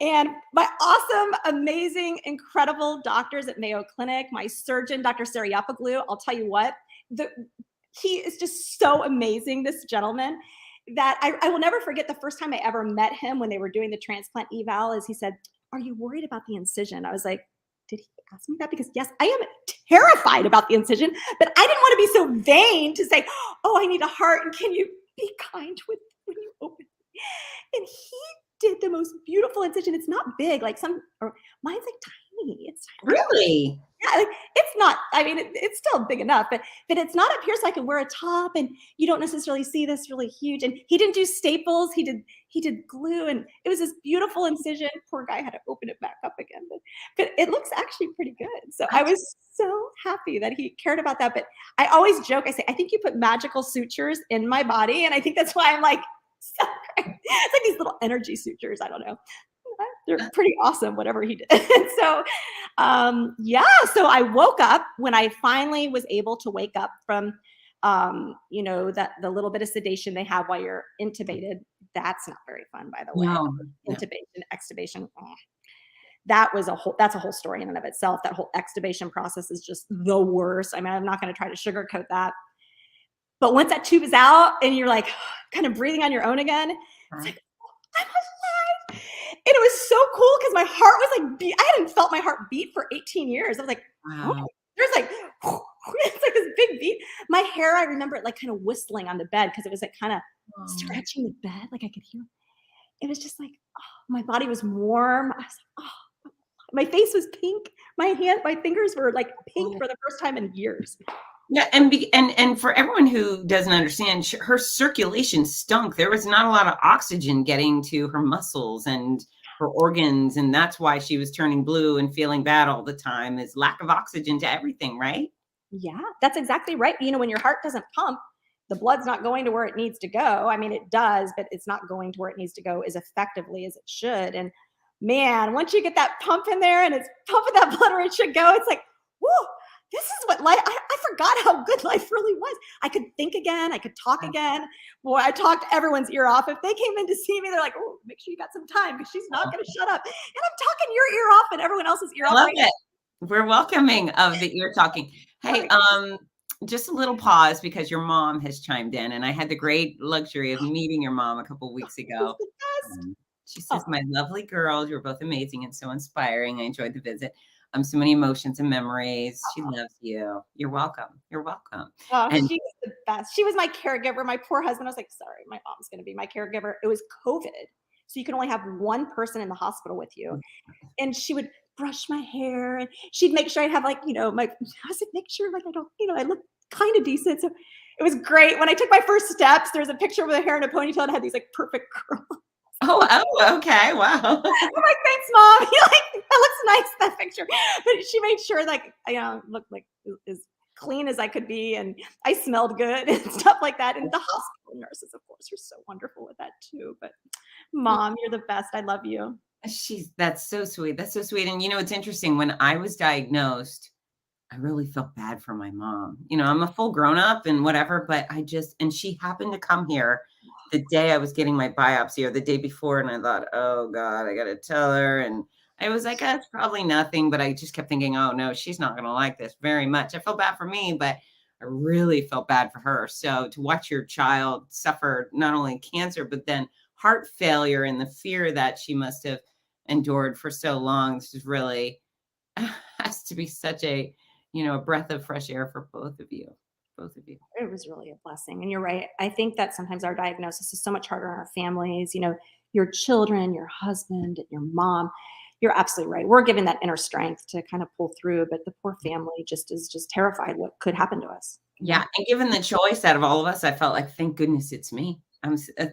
And my awesome, amazing, incredible doctors at Mayo Clinic, my surgeon, Dr. Sariapoglu, I'll tell you what, he is just so amazing, this gentleman, that I will never forget the first time I ever met him when they were doing the transplant eval. Is he said, are you worried about the incision? I was like, did he ask me that? Because yes, I am terrified about the incision, but I didn't want to be so vain to say, oh, I need a heart, and can you be kind with when you open it? And he did the most beautiful incision. It's not big, like mine's like tiny. It's Really? yeah, like, it's not, I mean, it's still big enough, but it's not up here so I can wear a top and you don't necessarily see this really huge. And he didn't do staples, he did glue, and it was this beautiful incision. Poor guy had to open it back up again, but it looks actually pretty good. So I was so happy that he cared about that. But I always joke, I say, I think you put magical sutures in my body, and I think that's why I'm like so great. It's like these little energy sutures. I don't know. They're pretty awesome, whatever he did. So, yeah, so I woke up when I finally was able to wake up from, that the little bit of sedation they have while you're intubated. That's not very fun, by the way. No, no. Intubation, extubation. That's a whole story in and of itself. That whole extubation process is just the worst. I mean, I'm not going to try to sugarcoat that. But once that tube is out and you're like kind of breathing on your own again, it's like, I'm alive. And it was so cool because my heart was like, I hadn't felt my heart beat for 18 years. I was like, Wow. there's like, it's like this big beat. My hair, I remember it like kind of whistling on the bed because it was like kind of scratching the bed. Like I could hear. It was just like, oh, my body was warm. I was like, oh, my face was pink. My fingers were like pink for the first time in years. Yeah, and for everyone who doesn't understand, her circulation stunk. There was not a lot of oxygen getting to her muscles and her organs, and that's why she was turning blue and feeling bad all the time, is lack of oxygen to everything, right? Yeah, that's exactly right. When your heart doesn't pump, the blood's not going to where it needs to go. I mean, it does, but it's not going to where it needs to go as effectively as it should. And man, once you get that pump in there and it's pumping that blood where it should go, it's like, whoa, this is what life, I forgot how good life really was. I could think again. I could talk again. Boy, I talked everyone's ear off. If they came in to see me, they're like, oh, make sure you got some time because she's not going to shut up. And I'm talking your ear off and everyone else's ear off. I love it. We're welcoming of the ear talking. Hey, just a little pause because your mom has chimed in, and I had the great luxury of meeting your mom a couple of weeks ago. She says, my lovely girl, you're both amazing and so inspiring. I enjoyed the visit. So many emotions and memories. She loves you. You're welcome. You're welcome. Oh, and she's the best. She was my caregiver. My poor husband, I was like, sorry, my mom's going to be my caregiver. It was COVID. So you can only have one person in the hospital with you. And she would brush my hair and she'd make sure I'd have I was like, make sure I don't, I look kind of decent. So it was great. When I took my first steps, there was a picture with a hair in a ponytail and had these perfect curls. Oh, okay. Wow. I'm like, thanks, Mom. That looks nice, that picture. But she made sure I looked like as clean as I could be and I smelled good and stuff like that. And the hospital nurses, of course, are so wonderful with that too. But Mom, you're the best. I love you. That's so sweet. That's so sweet. And it's interesting. When I was diagnosed, I really felt bad for my mom. I'm a full grown up and whatever, but and she happened to come here the day I was getting my biopsy or the day before. And I thought, oh God, I got to tell her. And I was like, it's probably nothing, but I just kept thinking, oh no, she's not going to like this very much. I felt bad for me, but I really felt bad for her. So to watch your child suffer not only cancer, but then heart failure and the fear that she must have endured for so long, this is really has to be such a breath of fresh air for both of you. It was really a blessing. And you're right. I think that sometimes our diagnosis is so much harder on our families, your children, your husband, your mom. You're absolutely right. We're given that inner strength to kind of pull through, but the poor family is just terrified what could happen to us. Yeah. And given the choice out of all of us, I felt like, thank goodness it's me.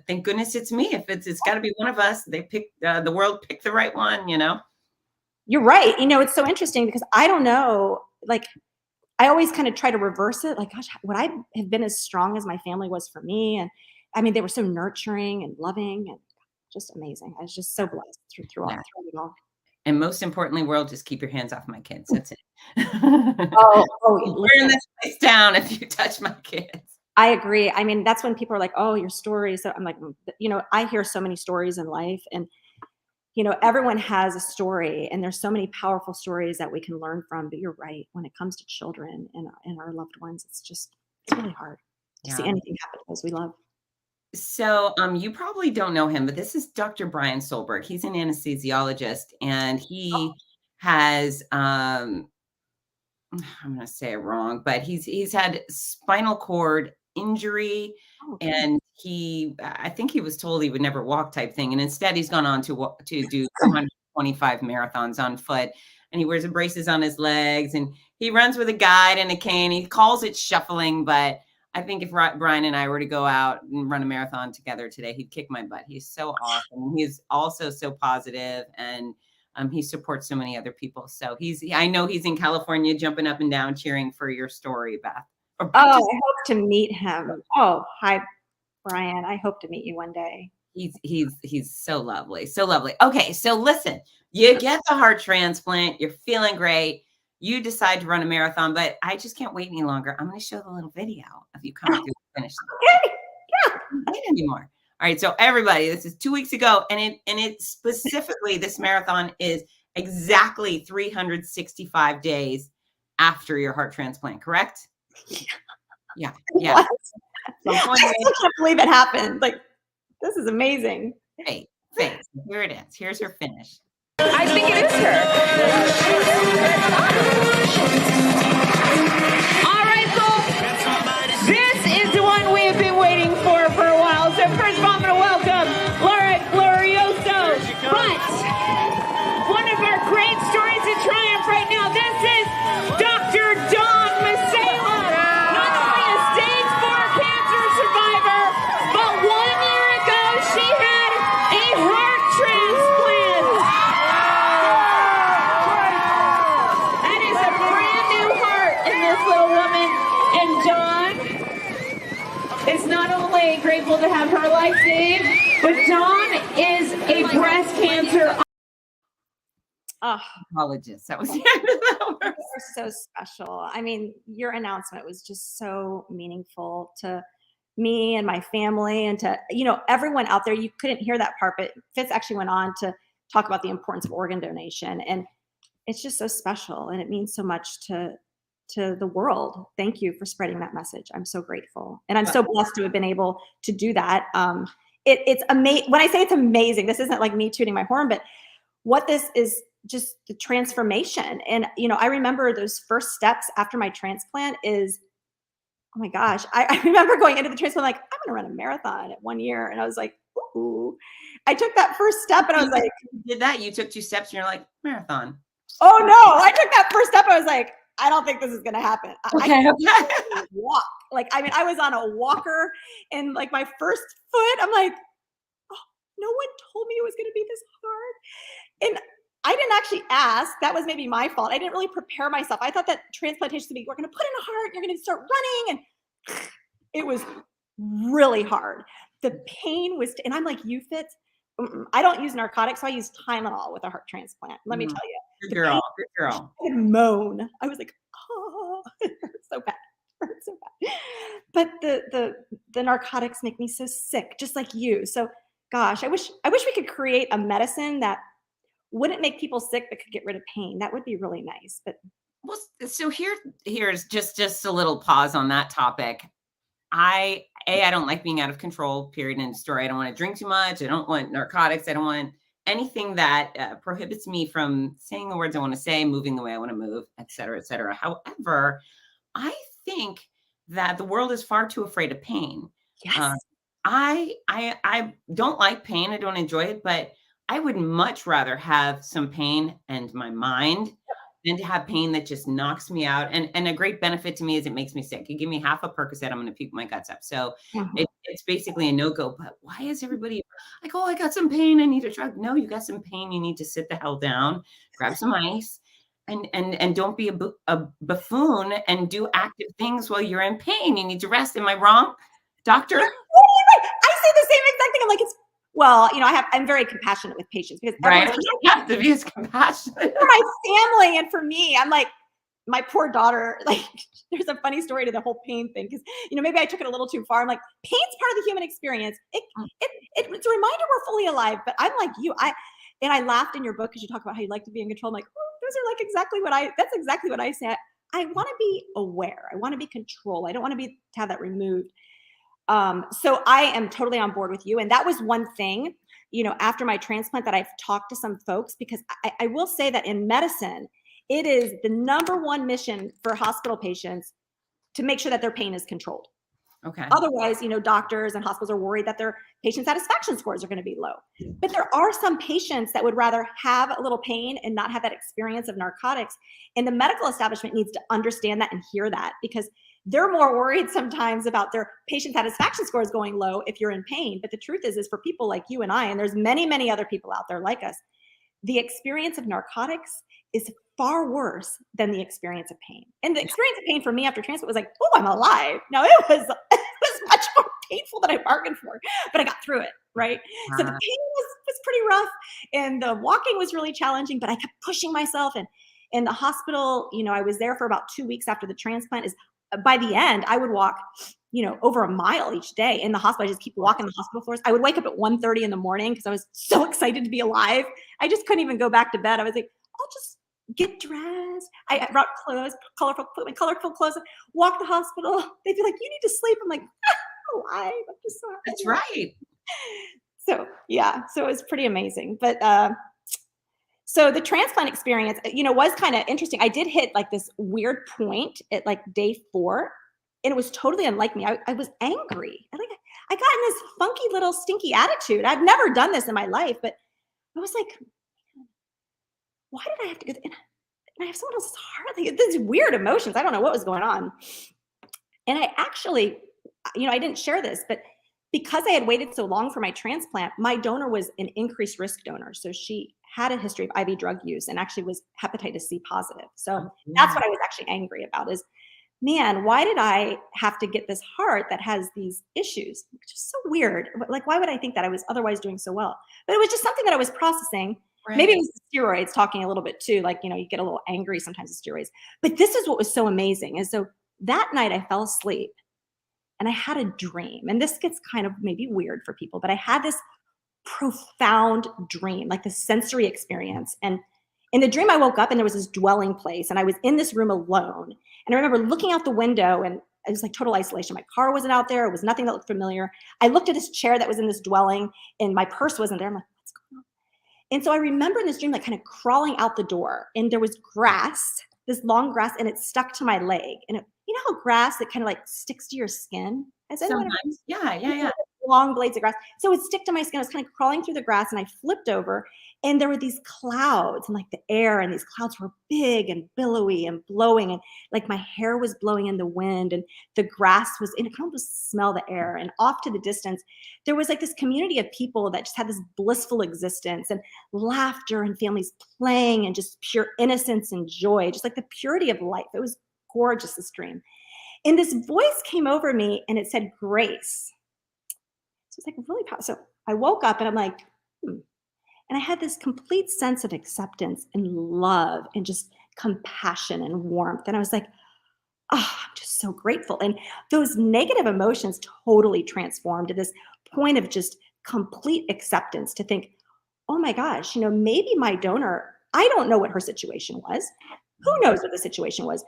Thank goodness it's me. If it's got to be one of us, they picked the world picked the right one, You're right. It's so interesting because I don't know, I always kind of try to reverse it. Like, gosh, would I have been as strong as my family was for me? And I mean, they were so nurturing and loving and just amazing. I was just so blessed through it all. And most importantly, world, just keep your hands off my kids. That's it. Burn this place down if you touch my kids. I agree. I mean, that's when people are like, oh, your story. So I'm like, I hear so many stories in life and everyone has a story and there's so many powerful stories that we can learn from, but you're right. When it comes to children and our loved ones, it's really hard to see anything happen to those we love. So you probably don't know him, but this is Dr. Brian Solberg. He's an anesthesiologist and he has, I'm going to say it wrong, but he's had spinal cord injury and I think he was told he would never walk type thing. And instead he's gone on to do 225 marathons on foot. and he wears the braces on his legs, and he runs with a guide and a cane. He calls it shuffling, but I think if Brian and I were to go out and run a marathon together today, he'd kick my butt. He's so awesome. He's also so positive, and he supports so many other people. So I know he's in California jumping up and down cheering for your story, Beth. Oh, I hope to meet him. Oh, hi, Brian. I hope to meet you one day. He's so lovely. So lovely. Okay. So listen, you get the heart transplant. You're feeling great. You decide to run a marathon, but I just can't wait any longer. I'm going to show the little video of you coming through the finish line. Okay. Yeah. I can't wait anymore. All right. So everybody, this is 2 weeks ago. And it specifically, this marathon is exactly 365 days after your heart transplant, correct? Yeah. Yeah. I still can't believe it happened. Like, this is amazing. Hey, thanks. Here it is. Here's her finish. I think it is her. All right, folks. This is the one we have been waiting for a while. So first of all, I'm going to welcome Laura Glorioso. But one of our great stories of triumph right now, this is Dr. Dawn Mussallem. Not only a stage 4 cancer survivor, but 1 year ago she had a heart transplant. That is a brand new heart in this little woman. And Dawn is not only grateful to have her life saved, but Dawn is a breast cancer oncologist. That was the end of that word. You're so special. I mean, your announcement was just so meaningful to me and my family, and to, everyone out there. You couldn't hear that part, but Fitz actually went on to talk about the importance of organ donation, and it's just so special, and it means so much to the world. Thank you for spreading that message. I'm so grateful, and I'm so blessed to have been able to do that. It's amazing. When I say it's amazing, this isn't like me tooting my horn, but what this is, just the transformation. And, I remember those first steps after my transplant is, oh my gosh, I remember going into the transplant, like, I'm going to run a marathon at 1 year. And I was like, ooh, I took that first step and I was like, you did that. You took 2 steps and you're like, marathon. Oh no, I took that first step. I was like, I don't think this is going to happen. Okay. I walk. Like, I mean, I was on a walker and like my first foot, I'm like, oh, no one told me it was going to be this hard. And I didn't actually ask. That was maybe my fault. I didn't really prepare myself. I thought that transplantation would be, we're going to put in a heart, you're going to start running. And it was really hard. The pain was, and I'm like, you Fitz, I don't use narcotics, so I use Tylenol with a heart transplant. Let me tell you. Good girl. Good girl. I would moan. I was like, oh, it hurts so bad. It hurts so bad. But the narcotics make me so sick, just like you. So gosh, I wish we could create a medicine that wouldn't make people sick but could get rid of pain. That would be really nice. But well, so here's just a little pause on that topic. I don't like being out of control, period, end of story. I don't want to drink too much. I don't want narcotics. I don't want anything that prohibits me from saying the words I want to say, moving the way I want to move, et cetera, et cetera. However, I think that the world is far too afraid of pain. yes. I don't like pain. I don't enjoy it, but I would much rather have some pain and my mind than to have pain that just knocks me out. And a great benefit to me is it makes me sick. You give me half a Percocet, I'm going to puke my guts up. So it's basically a no-go. But why is everybody like, oh, I got some pain, I need a drug? No, you got some pain. You need to sit the hell down, grab some ice, and don't be a buffoon and do active things while you're in pain. You need to rest. Am I wrong, doctor? I say the same exact thing. I'm like, well, I'm very compassionate with patients because right. You have to be as compassionate for my family and for me. I'm like, my poor daughter, like, there's a funny story to the whole pain thing. Cause maybe I took it a little too far. I'm like, pain's part of the human experience. It's a reminder we're fully alive, but I'm like you, and I laughed in your book because you talk about how you like to be in control. I'm like, oh, those are like that's exactly what I say. I want to be aware. I want to be controlled. I don't want to have that removed. So I am totally on board with you. And that was one thing, after my transplant that I've talked to some folks, because I will say that in medicine, it is the #1 mission for hospital patients to make sure that their pain is controlled. Okay. Otherwise, doctors and hospitals are worried that their patient satisfaction scores are going to be low. But there are some patients that would rather have a little pain and not have that experience of narcotics. And the medical establishment needs to understand that and hear that, because they're more worried sometimes about their patient satisfaction scores going low if you're in pain. But the truth is for people like you and I, and there's many, many other people out there like us, the experience of narcotics is far worse than the experience of pain. And the experience of pain for me after transplant was like, oh, I'm alive. Now it was much more painful than I bargained for, but I got through it, right? So the pain was pretty rough, and the walking was really challenging, but I kept pushing myself. And in the hospital, I was there for about 2 weeks after the transplant. By the end, I would walk, over a mile each day in the hospital. I just keep walking the hospital floors. I would wake up at 1:30 in the morning because I was so excited to be alive. I just couldn't even go back to bed. I was like, I'll just get dressed. I brought clothes, put my colorful clothes on, walk the hospital. They'd be like, you need to sleep. I'm like, I'm alive. I'm just so happy. That's right. So yeah, so it was pretty amazing. But so the transplant experience, was kind of interesting. I did hit like this weird point at like day 4, and it was totally unlike me. I was angry. I got in this funky little stinky attitude. I've never done this in my life, but I was like, why did I have to go? And I have someone else's heart. Like, these weird emotions. I don't know what was going on. And I actually, I didn't share this, but because I had waited so long for my transplant, my donor was an increased risk donor. So she had a history of IV drug use and actually was hepatitis C positive. So that's what I was actually angry about is, man, why did I have to get this heart that has these issues? Which is so weird. Like, why would I think that? I was otherwise doing so well? But it was just something that I was processing. Right. Maybe it was the steroids talking a little bit too. Like, you get a little angry sometimes with steroids. But this is what was so amazing. And so that night I fell asleep and I had a dream. And this gets kind of maybe weird for people, but I had this profound dream, like the sensory experience. And in the dream, I woke up and there was this dwelling place, and I was in this room alone. And I remember looking out the window, and it was like total isolation. My car wasn't out there. It was nothing that looked familiar. I looked at this chair that was in this dwelling, and my purse wasn't there. I'm like, what's going on? And so I remember in this dream, like kind of crawling out the door, and there was grass, this long grass, and it stuck to my leg. And you know how grass, it kind of like sticks to your skin? Sometimes. Yeah. Long blades of grass. So it would stick to my skin. I was kind of crawling through the grass, and I flipped over, and there were these clouds and like the air, and these clouds were big and billowy and blowing, and like my hair was blowing in the wind, and the grass was, and I could almost smell the air. And off to the distance, there was like this community of people that just had this blissful existence and laughter and families playing and just pure innocence and joy, just like the purity of life. It was gorgeous, this dream. And this voice came over me, and it said, Grace. So it's like really powerful. So I woke up and I'm like, And I had this complete sense of acceptance and love and just compassion and warmth. And I was like, I'm just so grateful. And those negative emotions totally transformed to this point of just complete acceptance, to think, oh my gosh, maybe my donor, I don't know what her situation was. Who knows what the situation was?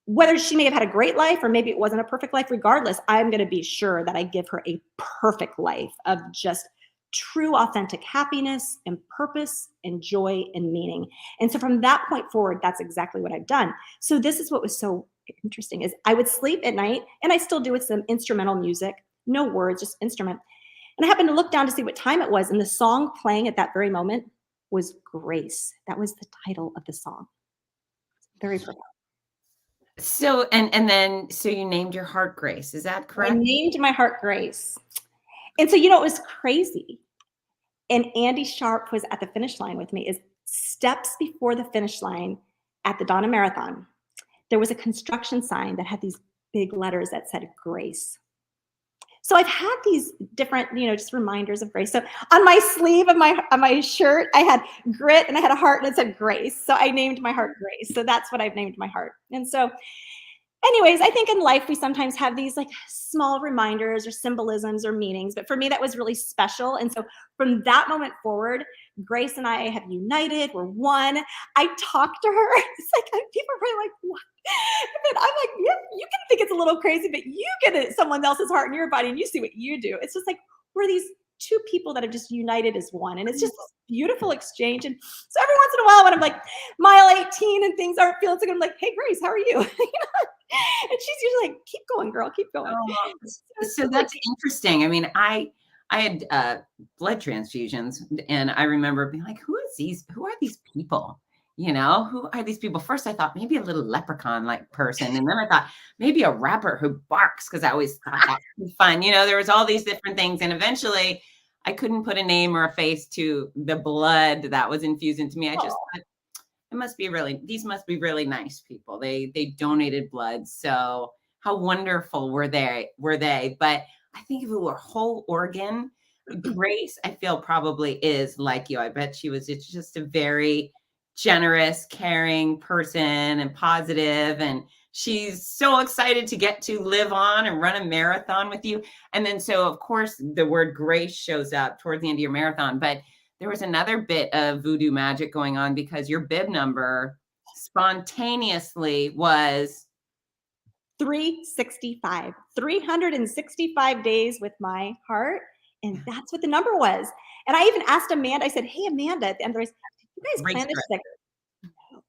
Whether she may have had a great life or maybe it wasn't a perfect life, regardless, I'm going to be sure that I give her a perfect life of just true, authentic happiness and purpose and joy and meaning. And so from that point forward, that's exactly what I've done. So this is what was so interesting is I would sleep at night, and I still do with some instrumental music, no words, just instrument. And I happened to look down to see what time it was. And the song playing at that very moment was Grace. That was the title of the song. Very profound. So, and then, so you named your heart Grace, is that correct? I named my heart Grace. And so, it was crazy. And Andy Sharp was at the finish line with me. Is steps before the finish line at the Donna Marathon, there was a construction sign that had these big letters that said Grace. So I've had these different, just reminders of grace. So on my sleeve of my shirt, I had grit and I had a heart and it said Grace. So I named my heart Grace. So that's what I've named my heart. And so anyways, I think in life we sometimes have these like small reminders or symbolisms or meanings, but for me that was really special. And so from that moment forward, Grace and I have united. We're one. I talk to her. It's like people are probably like, what? And I'm like, yeah, you can think it's a little crazy, but you get it, someone else's heart in your body and you see what you do. It's just like we're these two people that have just united as one. And it's just this beautiful exchange. And so every once in a while when I'm like mile 18 and things aren't feeling so good, I'm like, hey, Grace, how are you? And she's usually like, keep going, girl, keep going. Oh, So so that's interesting. I mean, I had blood transfusions, and I remember being like, who are these people? You know, who are these people? First, I thought maybe a little leprechaun like person. And then I thought maybe a rapper who barks, because I always thought that would be fun. You know, there was all these different things. And eventually I couldn't put a name or a face to the blood that was infused into me. I just thought these must be really nice people. They donated blood. So how wonderful were they? But I think if it were whole organ, Grace, I feel probably is like you. I bet it's just a very generous, caring person and positive. And she's so excited to get to live on and run a marathon with you. And then, so of course, the word grace shows up towards the end of your marathon. But there was another bit of voodoo magic going on, because your bib number spontaneously was 365 days with my heart. And that's what the number was. And I even asked Amanda, I said, hey, Amanda, at the end of the race, did you guys plan this? She's like, no.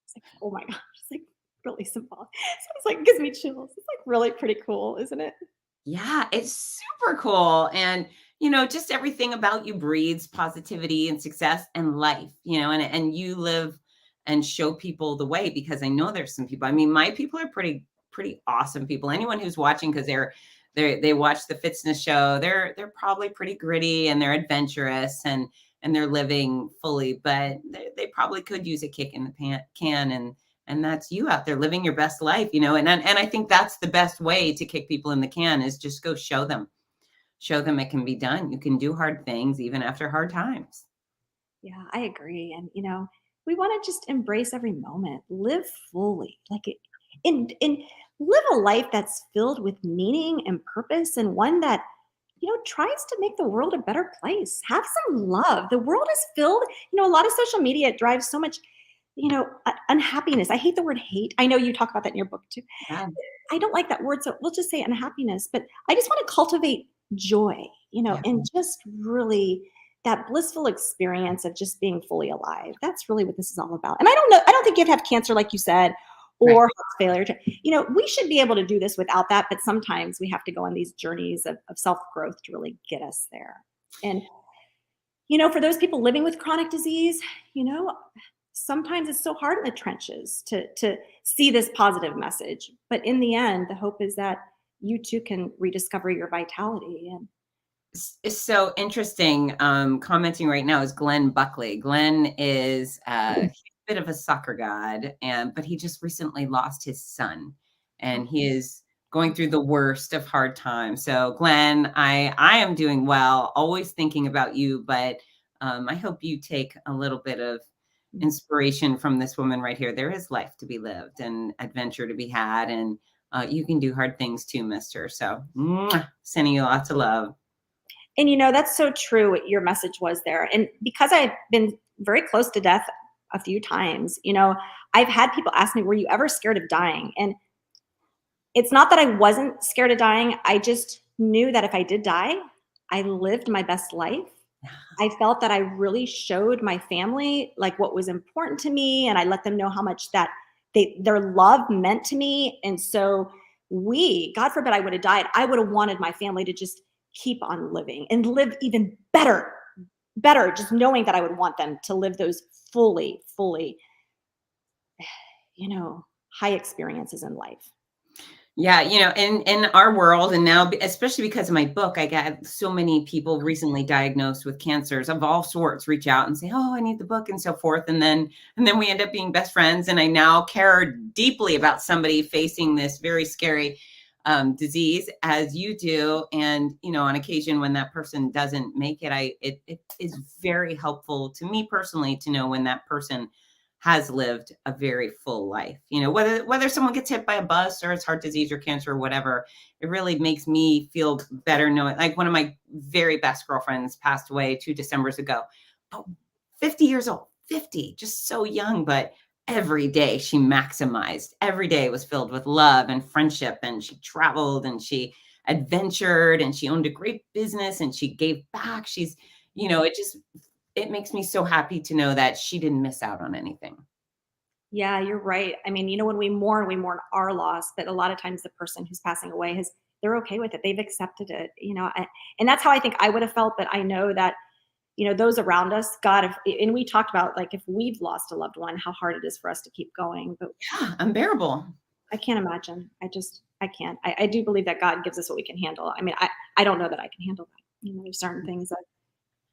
It's like, oh my gosh, it's like really simple. So it's like, gives me chills. It's like really pretty cool, isn't it? Yeah, it's super cool. And, you know, just everything about you breathes positivity and success and life, you know, and you live and show people the way, because I know there's some people, I mean, my people are pretty awesome people. Anyone who's watching, because they watch the Fitzness Show, they're probably pretty gritty and they're adventurous and they're living fully, but they probably could use a kick in the can. And that's you out there living your best life, you know, and I think that's the best way to kick people in the can, is just go show them it can be done. You can do hard things even after hard times. Yeah, I agree. And, you know, we want to just embrace every moment, live fully, like it, and live a life that's filled with meaning and purpose, and one that, you know, tries to make the world a better place. Have some love. The world is filled, you know, a lot of social media drives so much, you know, unhappiness. I hate the word hate. I know you talk about that in your book too. Yeah. I don't like that word, so we'll just say unhappiness. But I just want to cultivate joy, you know, and just really that blissful experience of just being fully alive. That's really what this is all about. And I don't think you have to have cancer, like you said, or heart failure. You know, we should be able to do this without that, but sometimes we have to go on these journeys of self-growth to really get us there. And, you know, for those people living with chronic disease, you know, sometimes it's so hard in the trenches to see this positive message. But in the end, the hope is that you too can rediscover your vitality. And it's so interesting. Commenting right now is Glenn Buckley. Glenn is a bit of a soccer god, but he just recently lost his son, and he is going through the worst of hard times. So Glenn, I am doing well, always thinking about you, but I hope you take a little bit of inspiration from this woman right here. There is life to be lived and adventure to be had, and you can do hard things too, mister. So sending you lots of love. And, you know, that's so true what your message was there. And because I've been very close to death a few times, you know, I've had people ask me, were you ever scared of dying? And it's not that I wasn't scared of dying. I just knew that if I did die, I lived my best life. I felt that I really showed my family like what was important to me, and I let them know how much that their love meant to me. And so God forbid I would have died, I would have wanted my family to just keep on living and live even better, just knowing that I would want them to live those fully, you know, high experiences in life. Yeah, you know, in our world, and now, especially because of my book, I got so many people recently diagnosed with cancers of all sorts reach out and say, oh, I need the book and so forth. And then we end up being best friends. And I now care deeply about somebody facing this very scary disease as you do. And, you know, on occasion when that person doesn't make it, it is very helpful to me personally to know when that person has lived a very full life. You know, whether someone gets hit by a bus or it's heart disease or cancer or whatever, it really makes me feel better knowing, like one of my very best girlfriends passed away 2 Decembers ago, but 50 years old, 50, just so young, but every day she maximized. Every day was filled with love and friendship, and she traveled and she adventured and she owned a great business and she gave back. She's, you know, it makes me so happy to know that she didn't miss out on anything. Yeah, you're right. I mean, when we mourn our loss, but a lot of times the person who's passing away they're okay with it. They've accepted it, and that's how I think I would have felt. But I know that, those around us, God, and we talked about, like, if we've lost a loved one, how hard it is for us to keep going. But Yeah, unbearable. I can't imagine. I can't. I do believe that God gives us what we can handle. I mean, I don't know that I can handle that. There's certain things that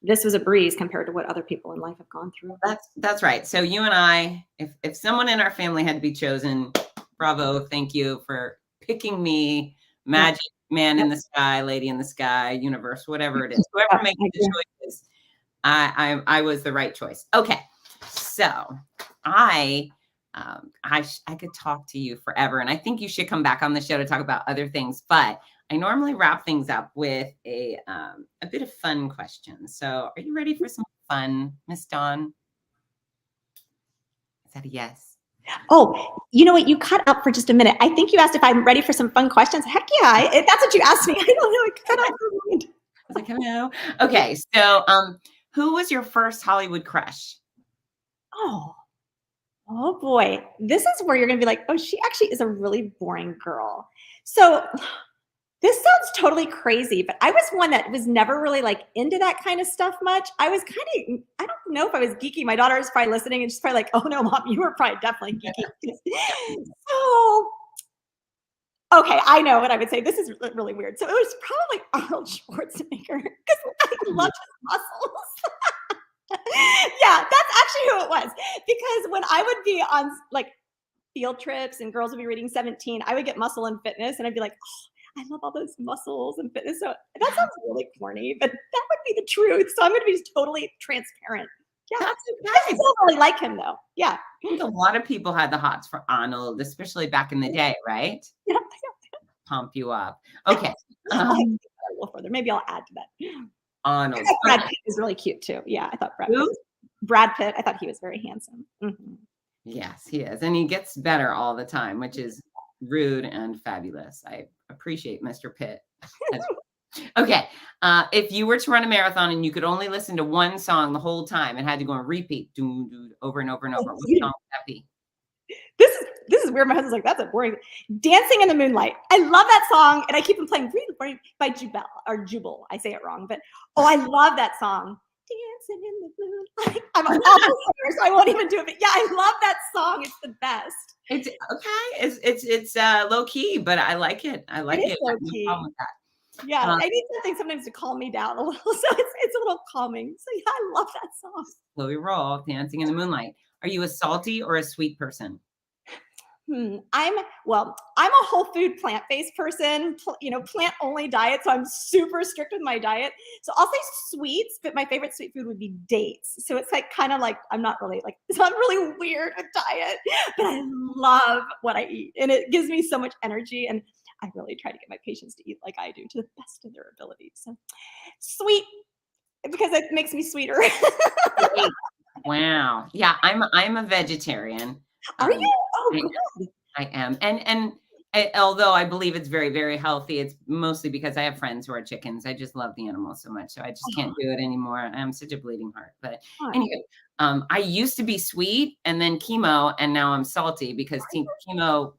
this was a breeze compared to what other people in life have gone through. That's right. So you and I, if someone in our family had to be chosen, bravo, thank you for picking me, magic man in the sky, lady in the sky, universe, whatever it is, whoever makes the choices, I was the right choice. Okay, so I could talk to you forever, and I think you should come back on the show to talk about other things, but I normally wrap things up with a bit of fun questions. So are you ready for some fun, Miss Dawn? Is that a yes? Oh, you know what? You cut up for just a minute. I think you asked if I'm ready for some fun questions. Heck yeah. If that's what you asked me. I don't know. It cut up for a moment. I was like, hello. Okay. So who was your first Hollywood crush? Oh boy. This is where you're going to be like, oh, she actually is a really boring girl. So this sounds totally crazy, but I was one that was never really like into that kind of stuff much. I was I don't know if I was geeky. My daughter is probably listening and she's probably like, oh no, Mom, you were probably definitely geeky. So, okay, I know what I would say. This is really weird. So it was probably Arnold Schwarzenegger because I loved his muscles. Yeah, that's actually who it was. Because when I would be on like field trips and girls would be reading 17, I would get Muscle and Fitness and I'd be like, oh, I love all those muscles and fitness. So that sounds really corny, but that would be the truth. So I'm going to be just totally transparent. Yeah, That's I okay. still really like him though. Yeah. I think a lot of people had the hots for Arnold, especially back in the day, right? Yeah. Pump you up. Okay. I'll take that a little further. Maybe I'll add to that. Arnold. Brad Pitt was really cute too. Yeah, I thought Brad Pitt. I thought he was very handsome. Mm-hmm. Yes, he is. And he gets better all the time, which is rude and fabulous. I appreciate Mr. Pitt. Okay. If you were to run a marathon and you could only listen to one song the whole time, it had to go on repeat, over and over and over, what song would that be? This is weird. My husband's like, that's a boring. Dancing in the Moonlight. I love that song, and I keep on playing by Jubal. I say it wrong, but I love that song. Dancing in the Moonlight. I'm awful singer, so I won't even do it. But yeah, I love that song. It's the best. It's okay. It's low key, but I like it. I like it. Low No key. problem with that. Yeah, I need something sometimes to calm me down a little, so it's a little calming. So yeah, I love that song. Slowly roll, Dancing in the Moonlight. Are you a salty or a sweet person? I'm a whole food plant-based person, plant-only diet. So I'm super strict with my diet. So I'll say sweets, but my favorite sweet food would be dates. So it's like kind of like I'm not really so I'm really weird with diet, but I love what I eat and it gives me so much energy. And I really try to get my patients to eat like I do to the best of their ability. So sweet because it makes me sweeter. Wow. Yeah, I'm a vegetarian. Are you? Oh, good. I am. And although I believe it's very, very healthy, it's mostly because I have friends who are chickens. I just love the animals so much. So I just can't do it anymore. I'm such a bleeding heart. But anyway, I used to be sweet and then chemo, and now I'm salty because chemo,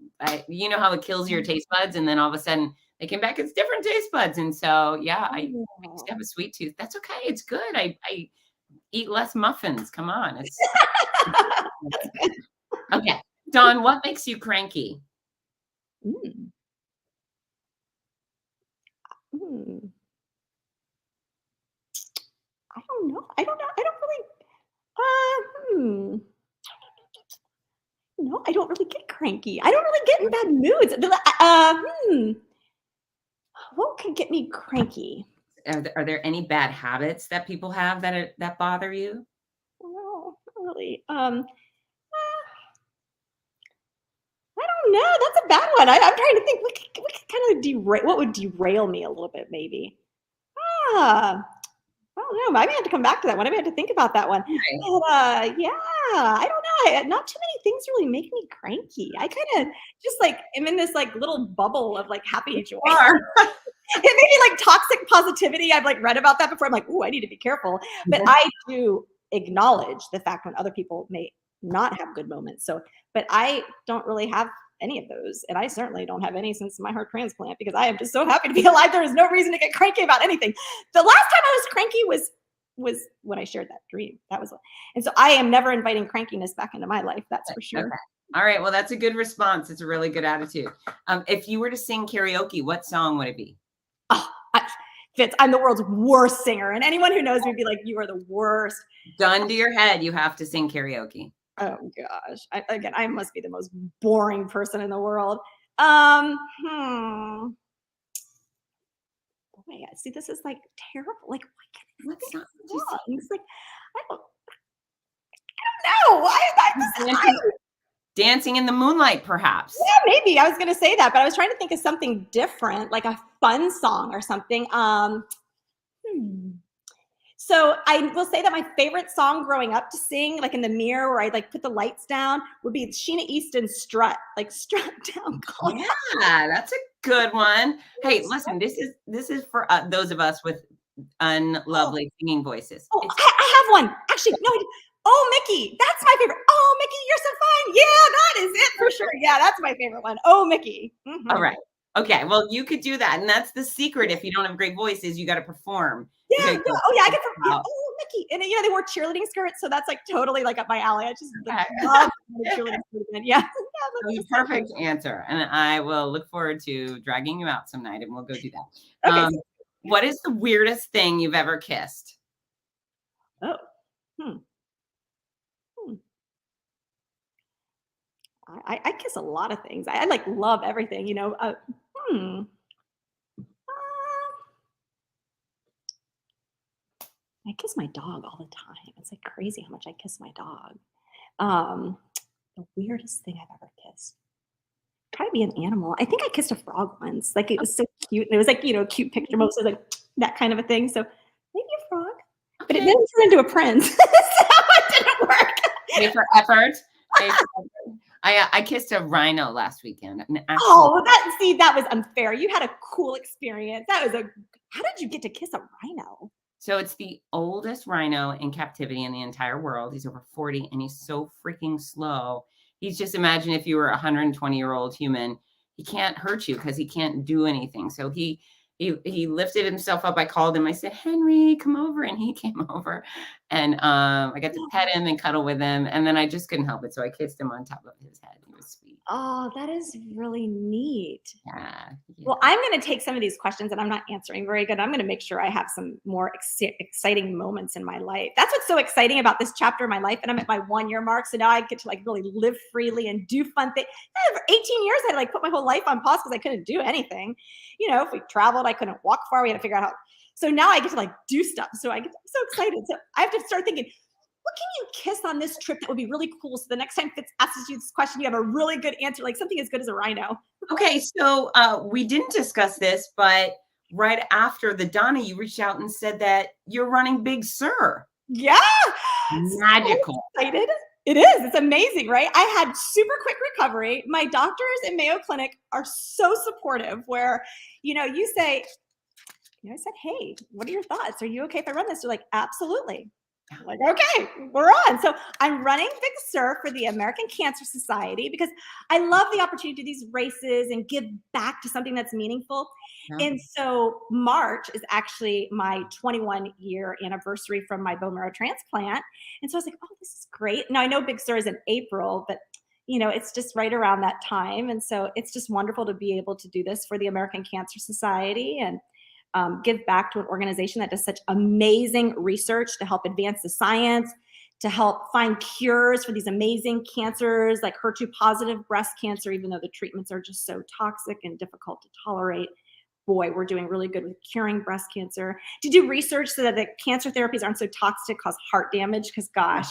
you know how it kills your taste buds, and then all of a sudden they came back as different taste buds. And so, yeah, I used to have a sweet tooth. That's okay. It's good. I eat less muffins. Come on. Okay. Dawn, what makes you cranky? I don't know. I don't really. No, I don't really get cranky. I don't really get in bad moods. What can get me cranky? Are there any bad habits that people have that bother you? No, not really. I don't know. That's a bad one. I'm trying to think. What could kind of derail? What would derail me a little bit? Maybe. I don't know. I may have to come back to that one. I may have to think about that one. Right. But yeah, I don't know. Not too many things really make me cranky. I kind of just am in this little bubble of happy joy. It may be toxic positivity. I've read about that before. I'm like, ooh, I need to be careful. But I do acknowledge the fact when other people may not have good moments. So, but I don't really have any of those. And I certainly don't have any since my heart transplant, because I am just so happy to be alive. There is no reason to get cranky about anything. The last time I was cranky was when I shared that dream. That was, and so I am never inviting crankiness back into my life. That's for sure. Okay. All right. Well, that's a good response. It's a really good attitude. If you were to sing karaoke, what song would it be? Oh, Fitz, I'm the world's worst singer. And anyone who knows me would be like, you are the worst. Gun to your head, you have to sing karaoke. Oh gosh. I must be the most boring person in the world. Boy, see, this is like terrible. Like, why can't I sing songs? Like, I don't know. Dancing in the Moonlight, perhaps. Yeah, maybe. I was going to say that, but I was trying to think of something different, like a fun song or something. So I will say that my favorite song growing up to sing, like in the mirror where I like put the lights down, would be Sheena Easton's Strut, like Strut Down. Yeah, that's a good one. Hey, listen, this is for those of us with unlovely singing voices. Oh, I have one. Actually, no, Oh, Mickey. That's my favorite. Oh, Mickey, you're so fine. Yeah, that is it for sure. Yeah, that's my favorite one. Oh, Mickey. Mm-hmm. All right. Okay. Well, you could do that. And that's the secret. If you don't have great voices, you got to perform. Yeah. Oh, yeah. I can perform. Oh, Mickey. And you know, they wore cheerleading skirts. So that's like totally like up my alley. I just love cheerleading skirts. Yeah. That's the perfect answer. And I will look forward to dragging you out some night and we'll go do that. Okay. What is the weirdest thing you've ever kissed? Oh. I kiss a lot of things. I like love everything, you know. I kiss my dog all the time. It's like crazy how much I kiss my dog. The weirdest thing I've ever kissed. Probably be an animal. I think I kissed a frog once. Like it was so cute. And it was like, you know, a cute picture, mostly like that kind of a thing. So maybe a frog. Okay. But it didn't turn into a prince. So it didn't work. Pay for effort. I kissed a rhino last weekend. Oh, that was unfair. You had a cool experience. How did you get to kiss a rhino? So it's the oldest rhino in captivity in the entire world. He's over 40 and he's so freaking slow. He's just, imagine if you were a 120-year-old human, he can't hurt you because he can't do anything. So he lifted himself up. I called him. I said, Henry, come over. And he came over. And I got to pet him and cuddle with him. And then I just couldn't help it. So I kissed him on top of his head. It was sweet. Oh, that is really neat. Yeah. Well, I'm going to take some of these questions and I'm not answering very good. I'm going to make sure I have some more exciting moments in my life. That's what's so exciting about this chapter of my life. And I'm at my 1-year mark. So now I get to like really live freely and do fun things. For 18 years, I had to like put my whole life on pause because I couldn't do anything. You know, if we traveled, I couldn't walk far. We had to figure out how. So now I get to like do stuff. So I'm so excited. So I have to start thinking, what can you kiss on this trip that would be really cool? So the next time Fitz asks you this question, you have a really good answer, like something as good as a rhino. Okay, so we didn't discuss this, but right after the Donna, you reached out and said that you're running Big Sur. Yeah. Magical. So excited. It is. It's amazing, right? I had super quick recovery. My doctors in Mayo Clinic are so supportive where, you know, you say, you know, I said, hey, what are your thoughts? Are you okay if I run this? They're like, absolutely. I'm like, okay, we're on. So I'm running Big Sur for the American Cancer Society because I love the opportunity to do these races and give back to something that's meaningful. Yeah. And so March is actually my 21-year anniversary from my bone marrow transplant. And so I was like, oh, this is great. Now I know Big Sur is in April, but you know, it's just right around that time. And so it's just wonderful to be able to do this for the American Cancer Society and give back to an organization that does such amazing research to help advance the science, to help find cures for these amazing cancers like HER2-positive breast cancer, even though the treatments are just so toxic and difficult to tolerate. Boy, we're doing really good with curing breast cancer. To do research so that the cancer therapies aren't so toxic, cause heart damage, because gosh,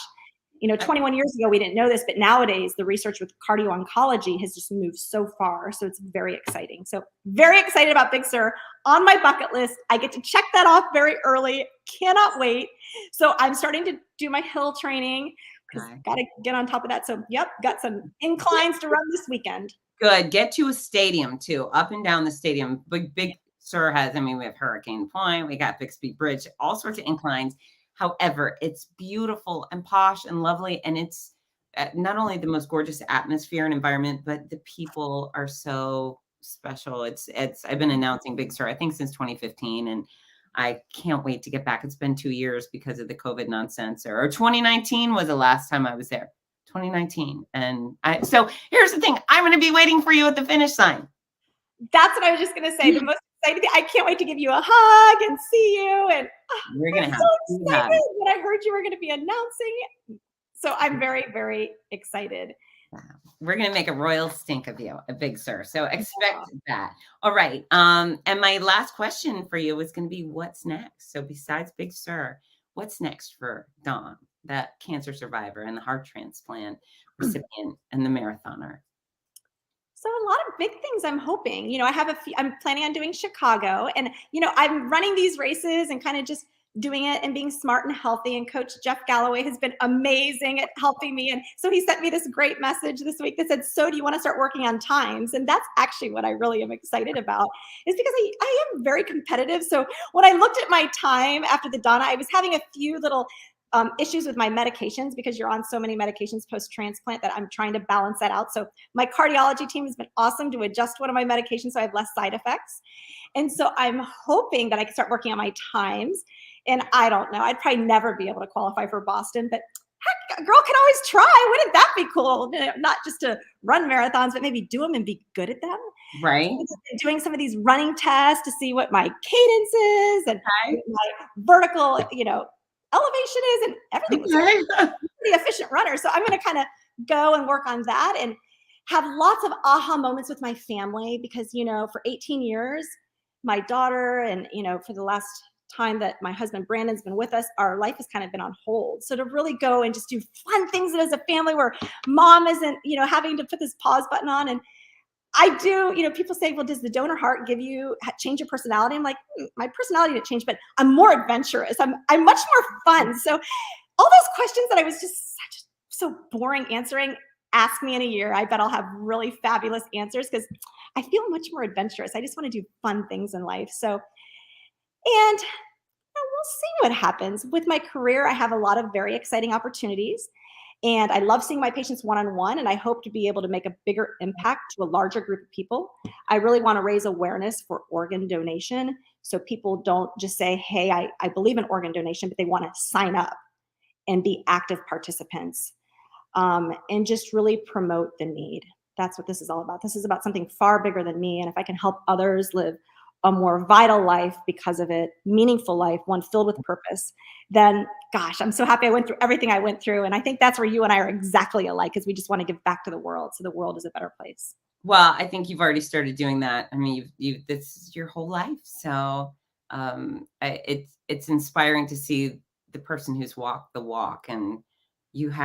you know, 21 years ago, we didn't know this, but nowadays the research with cardio-oncology has just moved so far. So it's very exciting. So very excited about Big Sur on my bucket list. I get to check that off very early. Cannot wait. So I'm starting to do my hill training because got to get on top of that. So yep, got some inclines to run this weekend. Good. Get to a stadium too, up and down the stadium. Big Sur has, I mean, we have Hurricane Point, we got Bixby Bridge, all sorts of inclines. However, it's beautiful and posh and lovely. And not only the most gorgeous atmosphere and environment, but the people are so special. I've been announcing Big Sur, I think, since 2015, and I can't wait to get back. It's been 2 years because of the COVID nonsense, or 2019 was the last time I was there. 2019. And so here's the thing. I'm going to be waiting for you at the finish line. That's what I was just going to say. The most exciting thing. I can't wait to give you a hug and see you. And we're going to have so excited when I heard you were going to be announcing. So I'm very, very excited. Wow. We're going to make a royal stink of you, a Big Sur. So expect that. All right. And my last question for you is going to be, what's next? So besides Big Sur, what's next for Dawn, that cancer survivor and the heart transplant recipient and the marathoner? So a lot of big things I'm hoping. You know, I have I'm planning on doing Chicago, and, you know, I'm running these races and kind of just doing it and being smart and healthy. And Coach Jeff Galloway has been amazing at helping me. And so he sent me this great message this week that said, so do you want to start working on times? And that's actually what I really am excited about, is because I am very competitive. So when I looked at my time after the Donna, I was having a few little issues with my medications, because you're on so many medications post-transplant that I'm trying to balance that out. So my cardiology team has been awesome to adjust one of my medications so I have less side effects. And so I'm hoping that I can start working on my times. And I don't know, I'd probably never be able to qualify for Boston, but heck, a girl can always try. Wouldn't that be cool? Not just to run marathons, but maybe do them and be good at them. Right. Doing some of these running tests to see what my cadence is and my vertical, you know, elevation is, and everything. Okay. I'm a pretty efficient runner. So I'm going to kind of go and work on that and have lots of aha moments with my family, because, you know, for 18 years, my daughter, and, you know, for the last time that my husband Brandon's been with us, our life has kind of been on hold. So to really go and just do fun things as a family where mom isn't, you know, having to put this pause button on. And I do, you know, people say, well, does the donor heart change your personality? I'm like, my personality didn't change, but I'm more adventurous. I'm much more fun. So all those questions that I was just so boring answering, ask me in a year. I bet I'll have really fabulous answers, because I feel much more adventurous. I just want to do fun things in life. So, and we'll see what happens. With my career, I have a lot of very exciting opportunities. And I love seeing my patients one-on-one, and I hope to be able to make a bigger impact to a larger group of people. I really want to raise awareness for organ donation, so people don't just say, hey, I believe in organ donation, but they want to sign up and be active participants, and just really promote the need. That's what this is all about. This is about something far bigger than me. And if I can help others live a more vital life because of it, meaningful life, one filled with purpose, then gosh, I'm so happy I went through everything I went through. And I think that's where you and I are exactly alike, because we just want to give back to the world so the world is a better place. Well, I think you've already started doing that. I mean, this is your whole life. So it's inspiring to see the person who's walked the walk, and you've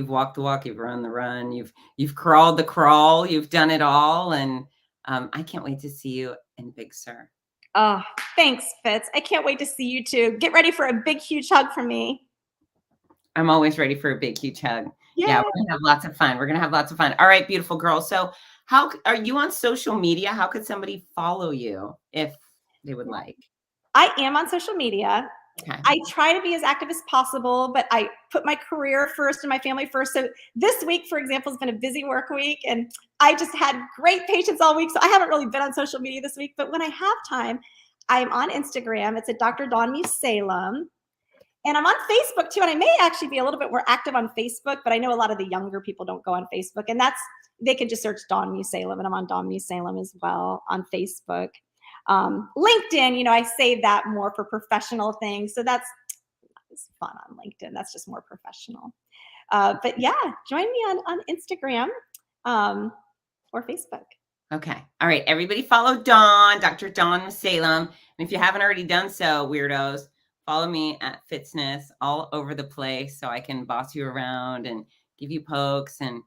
walked the walk, you've run the run, you've crawled the crawl, you've done it all. And I can't wait to see you in Big Sur. Oh, thanks, Fitz. I can't wait to see you too. Get ready for a big, huge hug from me. I'm always ready for a big, huge hug. Yeah, we're going to have lots of fun. We're going to have lots of fun. All right, beautiful girl. So how are you on social media? How could somebody follow you if they would like? I am on social media. Okay. I try to be as active as possible, but I put my career first and my family first. So this week, for example, has been a busy work week, and I just had great patients all week. So I haven't really been on social media this week, but when I have time, I'm on Instagram. It's at Dr. Dawn Mussallem. And I'm on Facebook too. And I may actually be a little bit more active on Facebook, but I know a lot of the younger people don't go on Facebook, and they can just search Dawn Mussallem, and I'm on Dawn Mussallem as well on Facebook. LinkedIn, you know, I save that more for professional things. So that's fun on LinkedIn. That's just more professional. But yeah, join me on Instagram or Facebook. Okay. All right. Everybody follow Dawn, Dr. Dawn Mussallem. And if you haven't already done so, weirdos, follow me at Fitzness all over the place so I can boss you around and give you pokes and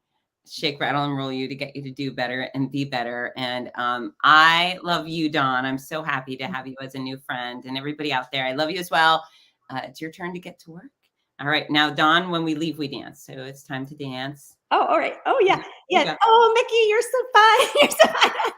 shake, rattle, and roll you to get you to do better and be better. And I love you, Dawn. I'm so happy to have you as a new friend, and everybody out there, I love you as well. It's your turn to get to work. All right. Now, Dawn, when we leave, we dance. So it's time to dance. Oh, all right. Oh, yeah. Yeah. Oh, Mickey, you're so fun. You're so fun.